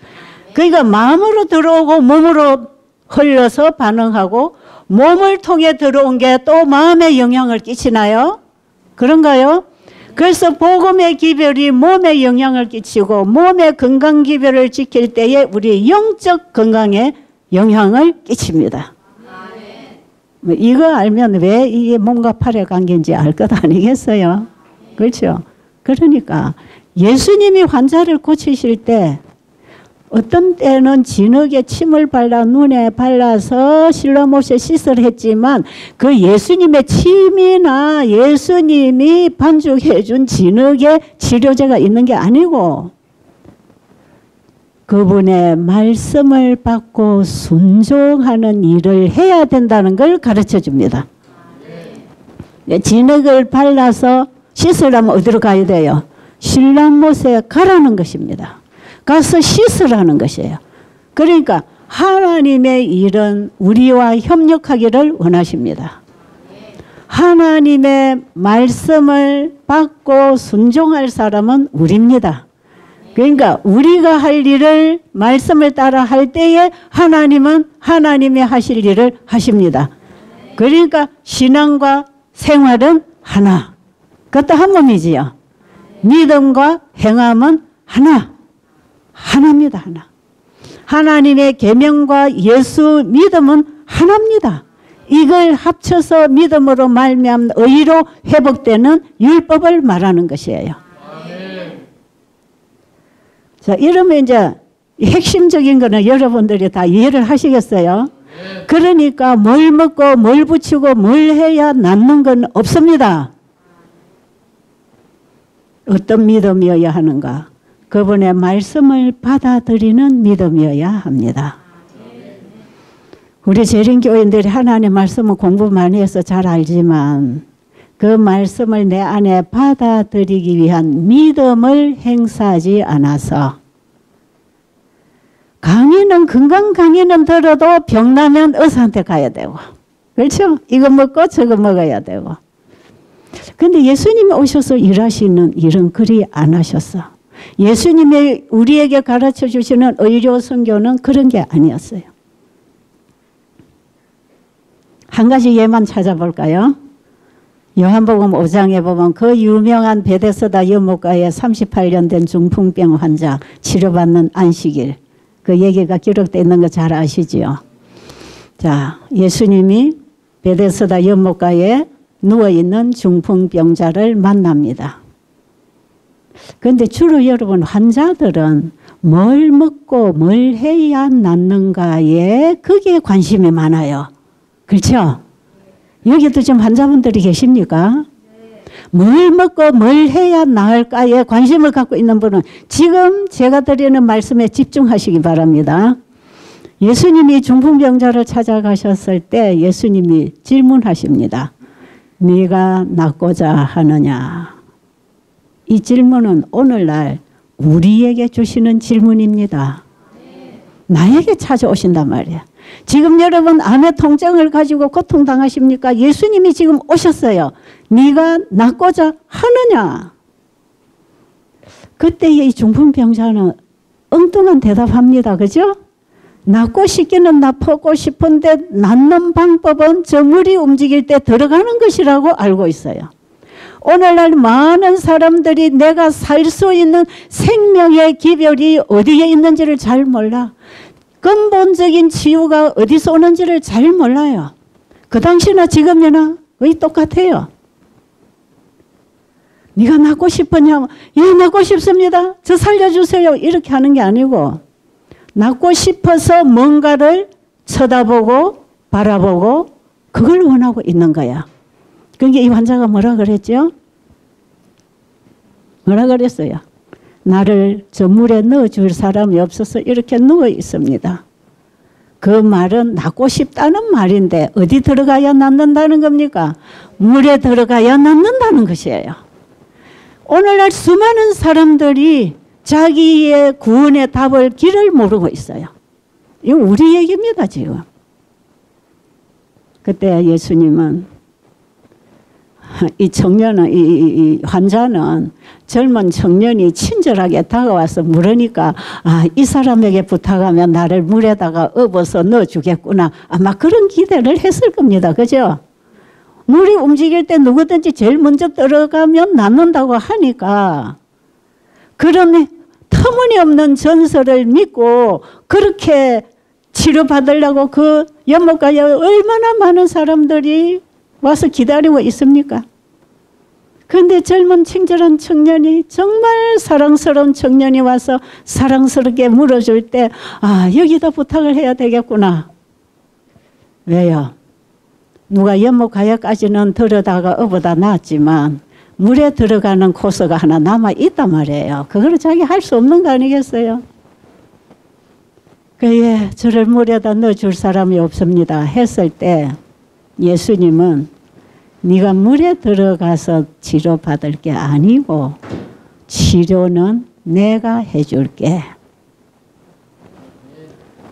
그러니까 마음으로 들어오고 몸으로 흘러서 반응하고 몸을 통해 들어온 게 또 마음에 영향을 끼치나요? 그런가요? 그래서 복음의 기별이 몸에 영향을 끼치고 몸의 건강 기별을 지킬 때에 우리 영적 건강에 영향을 끼칩니다. 뭐 이거 알면 왜 이게 몸과 팔의 관계인지 알 것 아니겠어요? 그렇죠? 그러니까 예수님이 환자를 고치실 때 어떤 때는 진흙에 침을 발라 눈에 발라서 실로못에 씻으려 했지만 그 예수님의 침이나 예수님이 반죽해 준 진흙에 치료제가 있는 게 아니고 그분의 말씀을 받고 순종하는 일을 해야 된다는 걸 가르쳐 줍니다. 진흙을 발라서 씻으려면 어디로 가야 돼요? 실로못에 가라는 것입니다. 가서 씻으라는 것이에요. 그러니까 하나님의 일은 우리와 협력하기를 원하십니다. 하나님의 말씀을 받고 순종할 사람은 우리입니다. 그러니까 우리가 할 일을 말씀을 따라 할 때에 하나님은 하나님이 하실 일을 하십니다. 그러니까 신앙과 생활은 하나. 그것도 한 몸이지요. 믿음과 행함은 하나. 하나입니다. 하나. 하나님의 계명과 예수 믿음은 하나입니다. 이걸 합쳐서 믿음으로 말미암아 의로 회복되는 율법을 말하는 것이에요. 자, 이러면 이제 핵심적인 거는 여러분들이 다 이해를 하시겠어요? 그러니까 뭘 먹고 뭘 붙이고 뭘 해야 낫는 건 없습니다. 어떤 믿음이어야 하는가? 그분의 말씀을 받아들이는 믿음이어야 합니다. 우리 재림교인들이 하나님의 말씀을 공부 많이 해서 잘 알지만 그 말씀을 내 안에 받아들이기 위한 믿음을 행사하지 않아서 강의는 건강 강의는 들어도 병나면 의사한테 가야 되고 그렇죠? 이거 먹고 저거 먹어야 되고 근데 예수님이 오셔서 일하시는 일은 그리 안 하셨어. 예수님이 우리에게 가르쳐 주시는 의료 선교는 그런 게 아니었어요. 한 가지 예만 찾아볼까요? 요한복음 5장에 보면 그 유명한 베데스다 연못가에 38년 된 중풍병 환자 치료받는 안식일 그 얘기가 기록되어 있는 거 잘 아시지요? 자, 예수님이 베데스다 연못가에 누워있는 중풍병자를 만납니다. 그런데 주로 여러분 환자들은 뭘 먹고 뭘 해야 낫는가에 그게 관심이 많아요. 그렇죠? 여기도 좀 환자분들이 계십니까? 뭘 먹고 뭘 해야 나을까에 관심을 갖고 있는 분은 지금 제가 드리는 말씀에 집중하시기 바랍니다. 예수님이 중풍병자를 찾아가셨을 때 예수님이 질문하십니다. 네가 낫고자 하느냐? 이 질문은 오늘날 우리에게 주시는 질문입니다. 나에게 찾아오신단 말이야. 지금 여러분 암의 통증을 가지고 고통당하십니까? 예수님이 지금 오셨어요. 네가 낫고자 하느냐? 그때의 이 중풍병자는 엉뚱한 대답합니다. 그죠? 낫고 싶기는 낫고 싶은데 낫는 방법은 저 물이 움직일 때 들어가는 것이라고 알고 있어요. 오늘날 많은 사람들이 내가 살 수 있는 생명의 기별이 어디에 있는지를 잘 몰라. 근본적인 치유가 어디서 오는지를 잘 몰라요. 그 당시나 지금이나 거의 똑같아요. 네가 낫고 싶으냐면 예, 낫고 싶습니다. 저 살려주세요. 이렇게 하는 게 아니고 낫고 싶어서 뭔가를 쳐다보고 바라보고 그걸 원하고 있는 거야. 그러니까 이 환자가 뭐라 그랬죠? 뭐라 그랬어요? 나를 저 물에 넣어줄 사람이 없어서 이렇게 누워 있습니다. 그 말은 낫고 싶다는 말인데 어디 들어가야 낫는다는 겁니까? 물에 들어가야 낫는다는 것이에요. 오늘날 수많은 사람들이 자기의 구원의 답을 길을 모르고 있어요. 이거 우리 얘기입니다 지금. 그때 예수님은 이 청년은 이 환자는 젊은 청년이 친절하게 다가와서 물으니까 이 사람에게 부탁하면 나를 물에다가 업어서 넣어주겠구나. 아마 그런 기대를 했을 겁니다. 그죠? 물이 움직일 때 누구든지 제일 먼저 들어가면 낫는다고 하니까 그런 터무니없는 전설을 믿고 그렇게 치료받으려고 그 연못가에 얼마나 많은 사람들이 와서 기다리고 있습니까? 그런데 젊은 친절한 청년이 정말 사랑스러운 청년이 와서 사랑스럽게 물어줄 때 여기다 부탁을 해야 되겠구나. 왜요? 누가 연못가에까지는 들어다가 업어다 놨지만 물에 들어가는 코스가 하나 남아 있단 말이에요. 그걸 자기 할 수 없는 거 아니겠어요? 그에 저를 물에다 넣어줄 사람이 없습니다 했을 때 예수님은 네가 물에 들어가서 치료받을 게 아니고 치료는 내가 해줄게.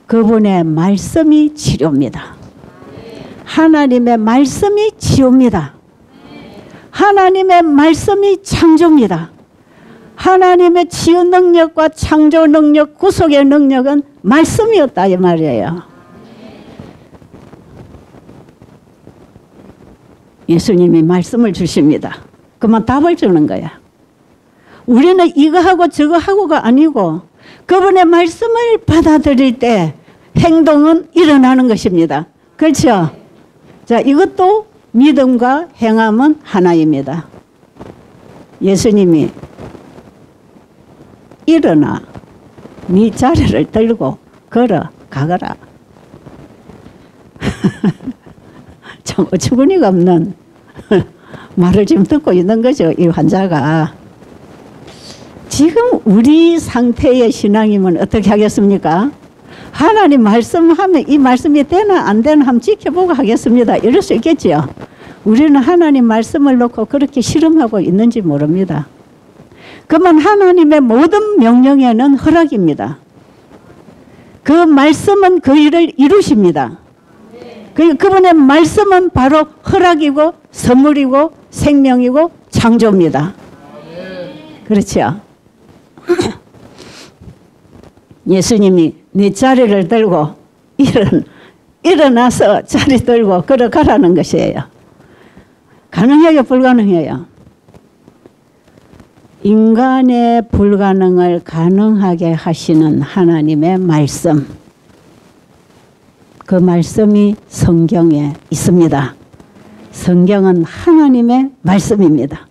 그분의 말씀이 치료입니다. 하나님의 말씀이 치유입니다. 하나님의 말씀이 창조입니다. 하나님의 치유 능력과 창조 능력, 구속의 능력은 말씀이었다 이 말이에요. 예수님이 말씀을 주십니다. 그만 답을 주는 거야. 우리는 이거 하고 저거 하고가 아니고 그분의 말씀을 받아들일 때 행동은 일어나는 것입니다. 그렇죠? 자, 이것도 믿음과 행함은 하나입니다. 예수님이 일어나 네 자리를 들고 걸어가거라. 참 어처구니가 없는 말을 지금 듣고 있는 거죠. 이 환자가. 지금 우리 상태의 신앙이면 어떻게 하겠습니까? 하나님 말씀하면 이 말씀이 되나 안 되나 한번 지켜보고 하겠습니다. 이럴 수 있겠죠. 우리는 하나님 말씀을 놓고 그렇게 실험하고 있는지 모릅니다. 그러면 하나님의 모든 명령에는 허락입니다. 그 말씀은 그 일을 이루십니다. 그분의 말씀은 바로 허락이고 선물이고 생명이고 창조입니다. 그렇죠? 예수님이 네 자리를 들고 일어나서 자리 들고 걸어가라는 것이에요. 가능해요? 불가능해요? 인간의 불가능을 가능하게 하시는 하나님의 말씀, 그 말씀이 성경에 있습니다. 성경은 하나님의 말씀입니다.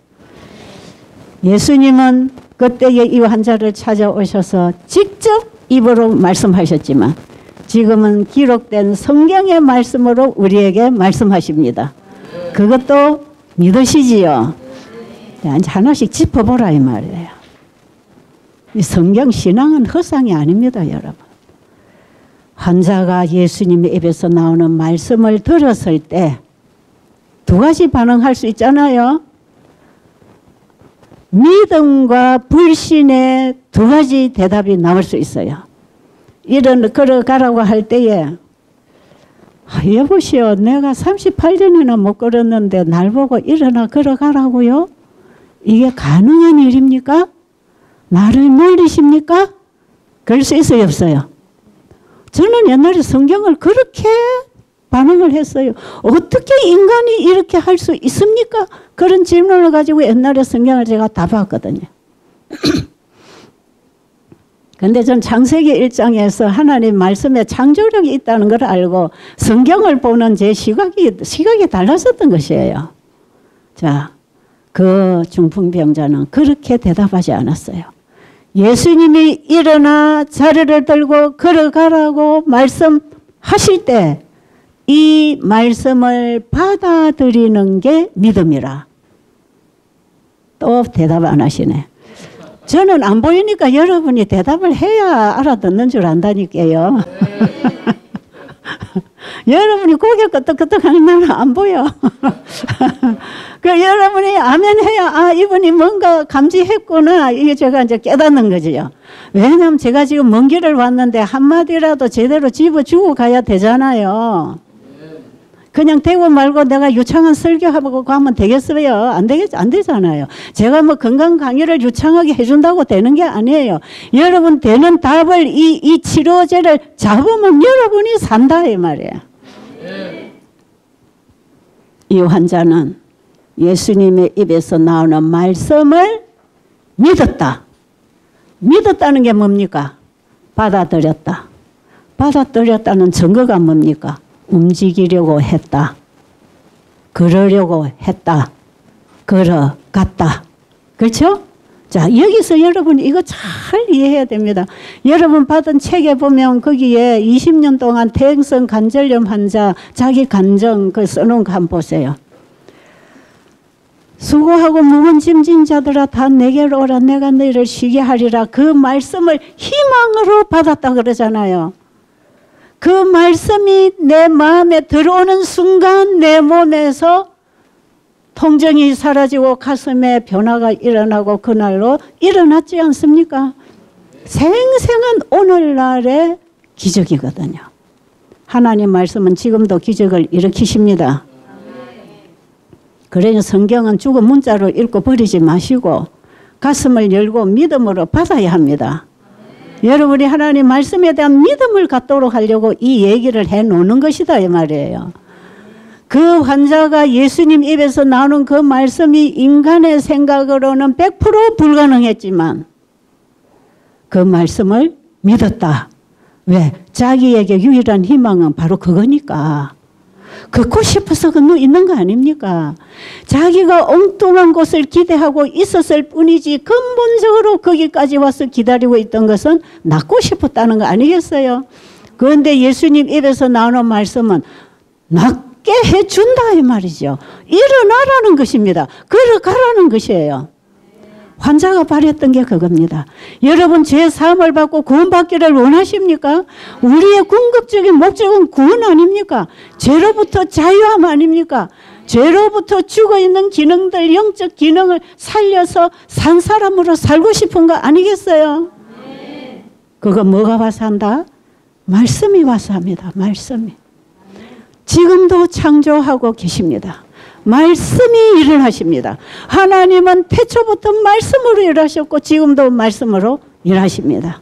예수님은 그때에 이 환자를 찾아오셔서 직접 입으로 말씀하셨지만 지금은 기록된 성경의 말씀으로 우리에게 말씀하십니다. 그것도 믿으시지요? 이제 하나씩 짚어보라 이 말이에요. 이 성경 신앙은 허상이 아닙니다, 여러분. 환자가 예수님의 입에서 나오는 말씀을 들었을 때 두 가지 반응할 수 있잖아요. 믿음과 불신의 두 가지 대답이 나올 수 있어요. 걸어가라고 할 때에 여보시오, 내가 38년이나 못 걸었는데 날 보고 일어나 걸어가라고요? 이게 가능한 일입니까? 나를 놀리십니까? 그럴 수 있어요, 없어요? 저는 옛날에 성경을 그렇게 반응을 했어요. 어떻게 인간이 이렇게 할 수 있습니까? 그런 질문을 가지고 옛날에 성경을 제가 다 봤거든요. 근데 전 창세기 1장에서 하나님 말씀에 창조력이 있다는 걸 알고 성경을 보는 제 시각이 달랐었던 것이에요. 자, 그 중풍병자는 그렇게 대답하지 않았어요. 예수님이 일어나 자리를 들고 걸어가라고 말씀하실 때 이 말씀을 받아들이는 게 믿음이라. 또 대답 안 하시네. 저는 안 보이니까 여러분이 대답을 해야 알아듣는 줄 안다니까요. 여러분이 고개 끄덕끄덕 하는 나는 안 보여. 그 여러분이 아멘 해야 아 이분이 뭔가 감지했구나 이게 제가 이제 깨닫는 거지요. 왜냐하면 제가 지금 먼 길을 왔는데 한마디라도 제대로 집어주고 가야 되잖아요. 그냥 되고 말고 내가 유창한 설교하고 가면 되겠어요? 안 되잖아요. 제가 뭐 건강 강의를 유창하게 해준다고 되는 게 아니에요. 여러분 되는 답을 이 치료제를 잡으면 여러분이 산다 이 말이에요. 이 환자는 예수님의 입에서 나오는 말씀을 믿었다. 믿었다는 게 뭡니까? 받아들였다. 받아들였다는 증거가 뭡니까? 움직이려고 했다. 걸으려고 했다. 걸어갔다. 그렇죠? 자, 여기서 여러분 이거 잘 이해해야 됩니다. 여러분 받은 책에 보면 거기에 20년 동안 퇴행성 관절염 환자 자기 간증 그 써놓은 거 한번 보세요. 수고하고 무거운 짐진 자들아 다 내게로 오라 내가 너희를 쉬게 하리라. 그 말씀을 희망으로 받았다 그러잖아요. 그 말씀이 내 마음에 들어오는 순간 내 몸에서 통증이 사라지고 가슴에 변화가 일어나고 그날로 일어났지 않습니까? 생생한 오늘날의 기적이거든요. 하나님 말씀은 지금도 기적을 일으키십니다. 그래서 성경은 죽은 문자로 읽고 버리지 마시고 가슴을 열고 믿음으로 받아야 합니다. 여러분이 하나님 말씀에 대한 믿음을 갖도록 하려고 이 얘기를 해놓는 것이다 이 말이에요. 그 환자가 예수님 입에서 나오는 그 말씀이 인간의 생각으로는 100% 불가능했지만 그 말씀을 믿었다. 왜? 자기에게 유일한 희망은 바로 그거니까. 걷고 싶어서 있는 거 아닙니까? 자기가 엉뚱한 곳을 기대하고 있었을 뿐이지 근본적으로 거기까지 와서 기다리고 있던 것은 낫고 싶었다는 거 아니겠어요? 그런데 예수님 입에서 나오는 말씀은 낫게 해준다 이 말이죠. 일어나라는 것입니다. 걸어가라는 것이에요. 환자가 바랬던 게 그겁니다. 여러분 죄 사함을 받고 구원받기를 원하십니까? 우리의 궁극적인 목적은 구원 아닙니까? 죄로부터 자유함 아닙니까? 죄로부터 죽어있는 기능들, 영적 기능을 살려서 산 사람으로 살고 싶은 거 아니겠어요? 그거 뭐가 와서 한다? 말씀이 와서 합니다. 말씀이. 지금도 창조하고 계십니다. 말씀이 일을 하십니다. 하나님은 태초부터 말씀으로 일하셨고 지금도 말씀으로 일하십니다.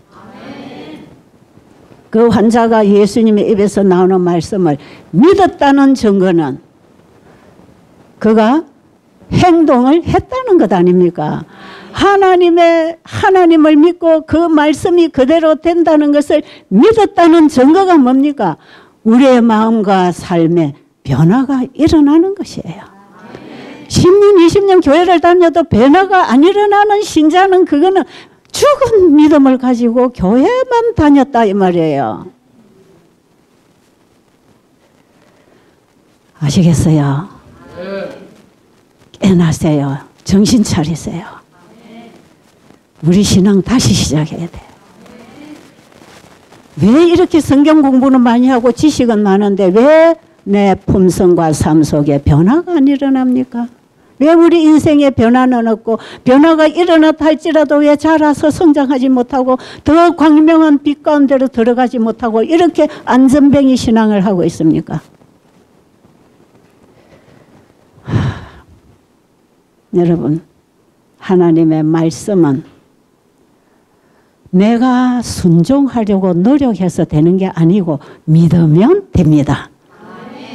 그 환자가 예수님의 입에서 나오는 말씀을 믿었다는 증거는 그가 행동을 했다는 것 아닙니까? 하나님을 믿고 그 말씀이 그대로 된다는 것을 믿었다는 증거가 뭡니까? 우리의 마음과 삶에 변화가 일어나는 것이에요. 10년, 20년 교회를 다녀도 변화가 안 일어나는 신자는 그거는 죽은 믿음을 가지고 교회만 다녔다 이 말이에요. 아시겠어요? 깨나세요. 정신 차리세요. 우리 신앙 다시 시작해야 돼요. 왜 이렇게 성경 공부는 많이 하고 지식은 많은데 왜 내 품성과 삶 속에 변화가 안 일어납니까? 왜 우리 인생에 변화는 없고 변화가 일어났다 할지라도 왜 자라서 성장하지 못하고 더 광명한 빛 가운데로 들어가지 못하고 이렇게 안전뱅이 신앙을 하고 있습니까? 여러분, 하나님의 말씀은 내가 순종하려고 노력해서 되는 게 아니고 믿으면 됩니다.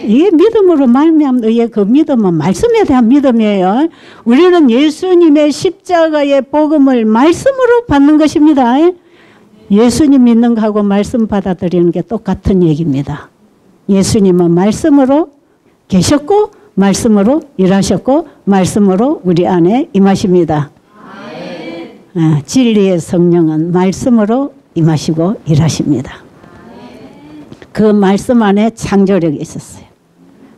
이게 믿음으로 말미암는 의의 그 믿음은 말씀에 대한 믿음이에요. 우리는 예수님의 십자가의 복음을 말씀으로 받는 것입니다. 예수님 믿는 거하고 말씀 받아들이는 게 똑같은 얘기입니다. 예수님은 말씀으로 계셨고 말씀으로 일하셨고 말씀으로 우리 안에 임하십니다. 진리의 성령은 말씀으로 임하시고 일하십니다. 그 말씀 안에 창조력이 있었어요.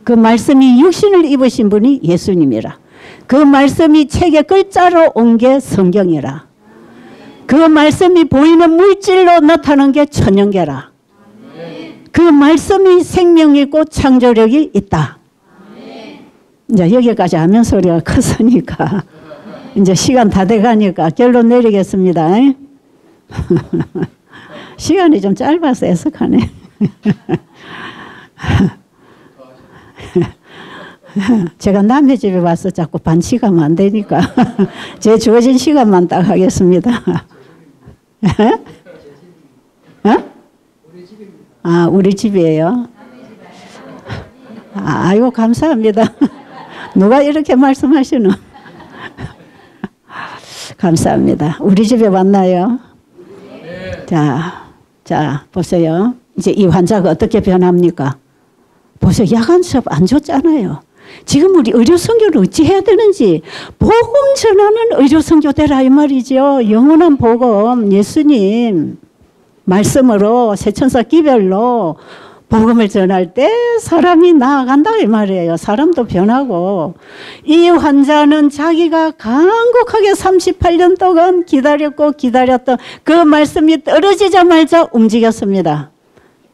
그 말씀이 육신을 입으신 분이 예수님이라. 그 말씀이 책의 글자로 온 게 성경이라. 그 말씀이 보이는 물질로 나타난 게 천연계라. 그 말씀이 생명이 있고 창조력이 있다. 이제 여기까지 하면 소리가 컸으니까 이제 시간 다 돼가니까 결론 내리겠습니다. 시간이 좀 짧아서 애석하네. 제가 남의 집에 와서 자꾸 반칙하면 안 되니까 제 주어진 시간만 딱 하겠습니다. 아, 우리 집이에요. 아이고 감사합니다. 누가 이렇게 말씀하시노? 감사합니다. 우리 집에 왔나요? 자 보세요. 이제 이 환자가 어떻게 변합니까? 보세요. 야간 수업 안 줬잖아요. 지금 우리 의료선교를 어찌 해야 되는지 복음 전하는 의료선교 되라 이 말이죠. 영원한 복음 예수님 말씀으로 세천사 기별로 복음을 전할 때 사람이 나아간다 이 말이에요. 사람도 변하고 이 환자는 자기가 간곡하게 38년 동안 기다렸던 그 말씀이 떨어지자마자 움직였습니다.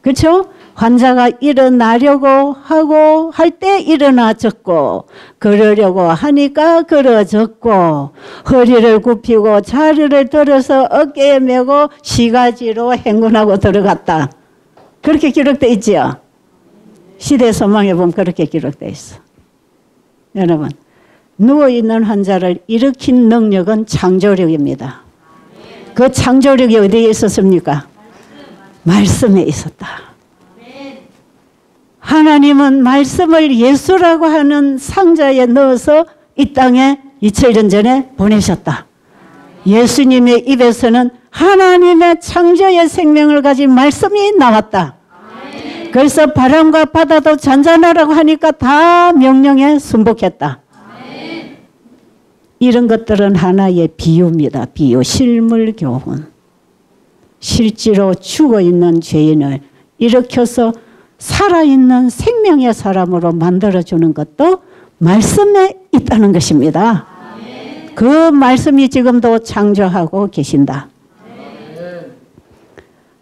그렇죠? 환자가 일어나려고 하고 할 때 일어나졌고 걸으려고 하니까 걸어졌고 허리를 굽히고 자리를 들어서 어깨에 메고 시가지로 행군하고 들어갔다. 그렇게 기록되어 있지요. 시대 소망에 보면 그렇게 기록되어 있어. 여러분 누워있는 환자를 일으킨 능력은 창조력입니다. 그 창조력이 어디에 있었습니까? 말씀에 있었다. 하나님은 말씀을 예수라고 하는 상자에 넣어서 이 땅에 2000년 전에 보내셨다. 예수님의 입에서는 하나님의 창조의 생명을 가진 말씀이 나왔다. 그래서 바람과 바다도 잔잔하라고 하니까 다 명령에 순복했다. 이런 것들은 하나의 비유입니다. 비유, 실물 교훈. 실제로 죽어있는 죄인을 일으켜서 살아있는 생명의 사람으로 만들어주는 것도 말씀에 있다는 것입니다. 그 말씀이 지금도 창조하고 계신다.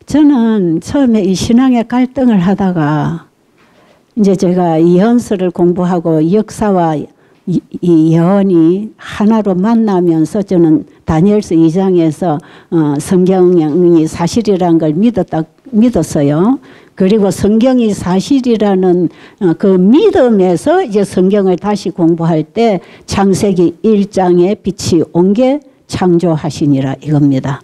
저는 처음에 이 신앙의 갈등을 하다가 이제 제가 이현서를 공부하고 역사와 이 예언이 하나로 만나면서 저는 다니엘서 2장에서 성경이 사실이라는 걸 믿었어요. 그리고 성경이 사실이라는 그 믿음에서 이제 성경을 다시 공부할 때 창세기 1장에 빛이 온 게 창조하시니라 이겁니다.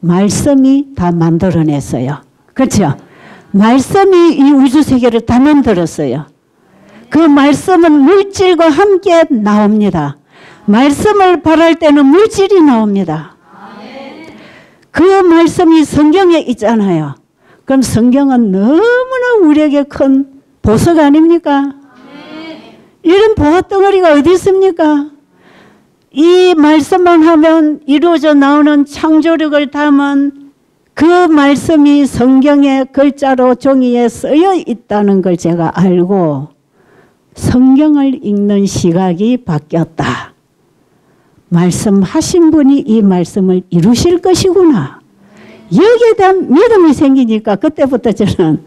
말씀이 다 만들어냈어요. 그렇죠? 말씀이 이 우주 세계를 다 만들었어요. 그 말씀은 물질과 함께 나옵니다. 말씀을 바랄 때는 물질이 나옵니다. 그 말씀이 성경에 있잖아요. 그럼 성경은 너무나 우리에게 큰 보석 아닙니까? 이런 보화덩어리가 어디 있습니까? 이 말씀만 하면 이루어져 나오는 창조력을 담은 그 말씀이 성경의 글자로 종이에 쓰여 있다는 걸 제가 알고 성경을 읽는 시각이 바뀌었다. 말씀하신 분이 이 말씀을 이루실 것이구나. 여기에 대한 믿음이 생기니까 그때부터 저는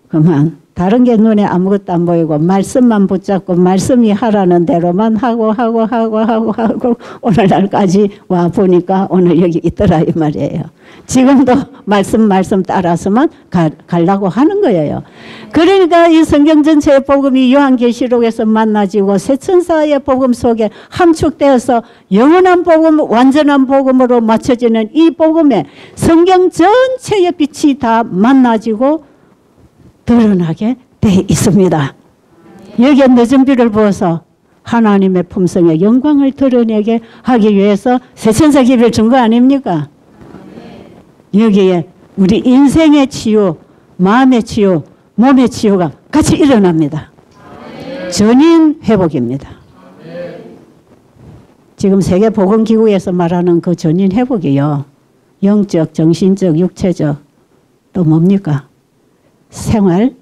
그만 다른 게 눈에 아무것도 안 보이고 말씀만 붙잡고 말씀이 하라는 대로만 하고 오늘날까지 와 보니까 오늘 여기 있더라 이 말이에요. 지금도 말씀 따라서만 가려고 하는 거예요. 그러니까 이 성경 전체의 복음이 요한계시록에서 만나지고 새천사의 복음 속에 함축되어서 영원한 복음, 완전한 복음으로 맞춰지는 이 복음에 성경 전체의 빛이 다 만나지고 드러나게 돼 있습니다. 여기에 늦은 비를 부어서 하나님의 품성의 영광을 드러내게 하기 위해서 새천사 기별 준 거 아닙니까? 여기에 우리 인생의 치유, 마음의 치유, 몸의 치유가 같이 일어납니다. 전인 회복입니다. 지금 세계보건기구에서 말하는 그 전인 회복이요. 영적, 정신적, 육체적 또 뭡니까? 생활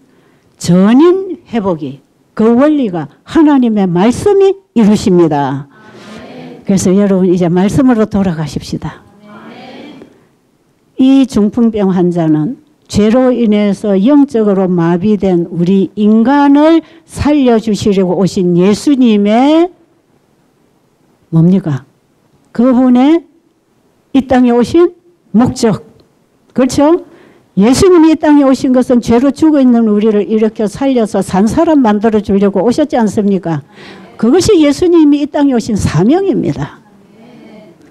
전인 회복이 그 원리가 하나님의 말씀이 이루십니다. 그래서 여러분 이제 말씀으로 돌아가십시다. 이 중풍병 환자는 죄로 인해서 영적으로 마비된 우리 인간을 살려주시려고 오신 예수님의 뭡니까? 그분의 이 땅에 오신 목적. 그렇죠? 예수님이 이 땅에 오신 것은 죄로 죽어있는 우리를 일으켜 살려서 산 사람 만들어 주려고 오셨지 않습니까? 그것이 예수님이 이 땅에 오신 사명입니다.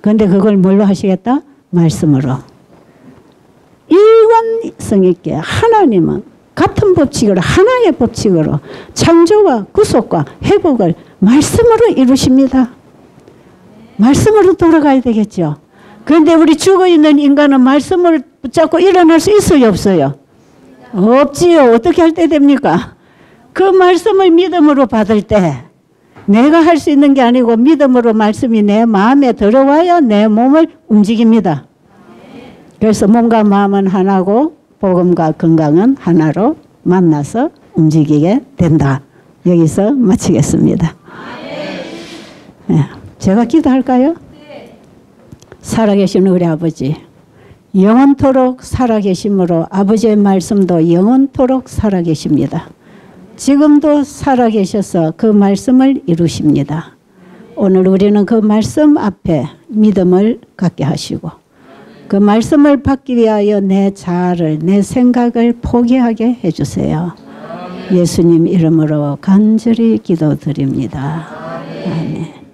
그런데 그걸 뭘로 하시겠다? 말씀으로. 일관성 있게 하나님은 같은 법칙으로 하나의 법칙으로 창조와 구속과 회복을 말씀으로 이루십니다. 말씀으로 돌아가야 되겠죠. 그런데 우리 죽어있는 인간은 말씀을 붙잡고 일어날 수 있어요, 없어요? 없지요. 어떻게 할 때 됩니까? 그 말씀을 믿음으로 받을 때 내가 할 수 있는 게 아니고 믿음으로 말씀이 내 마음에 들어와야 내 몸을 움직입니다. 그래서 몸과 마음은 하나고 복음과 건강은 하나로 만나서 움직이게 된다. 여기서 마치겠습니다. 네. 제가 기도할까요? 살아계신 우리 아버지, 영원토록 살아계심으로 아버지의 말씀도 영원토록 살아계십니다. 지금도 살아계셔서 그 말씀을 이루십니다. 오늘 우리는 그 말씀 앞에 믿음을 갖게 하시고 그 말씀을 받기 위하여 내 자아를, 내 생각을 포기하게 해주세요. 예수님 이름으로 간절히 기도드립니다. 아멘.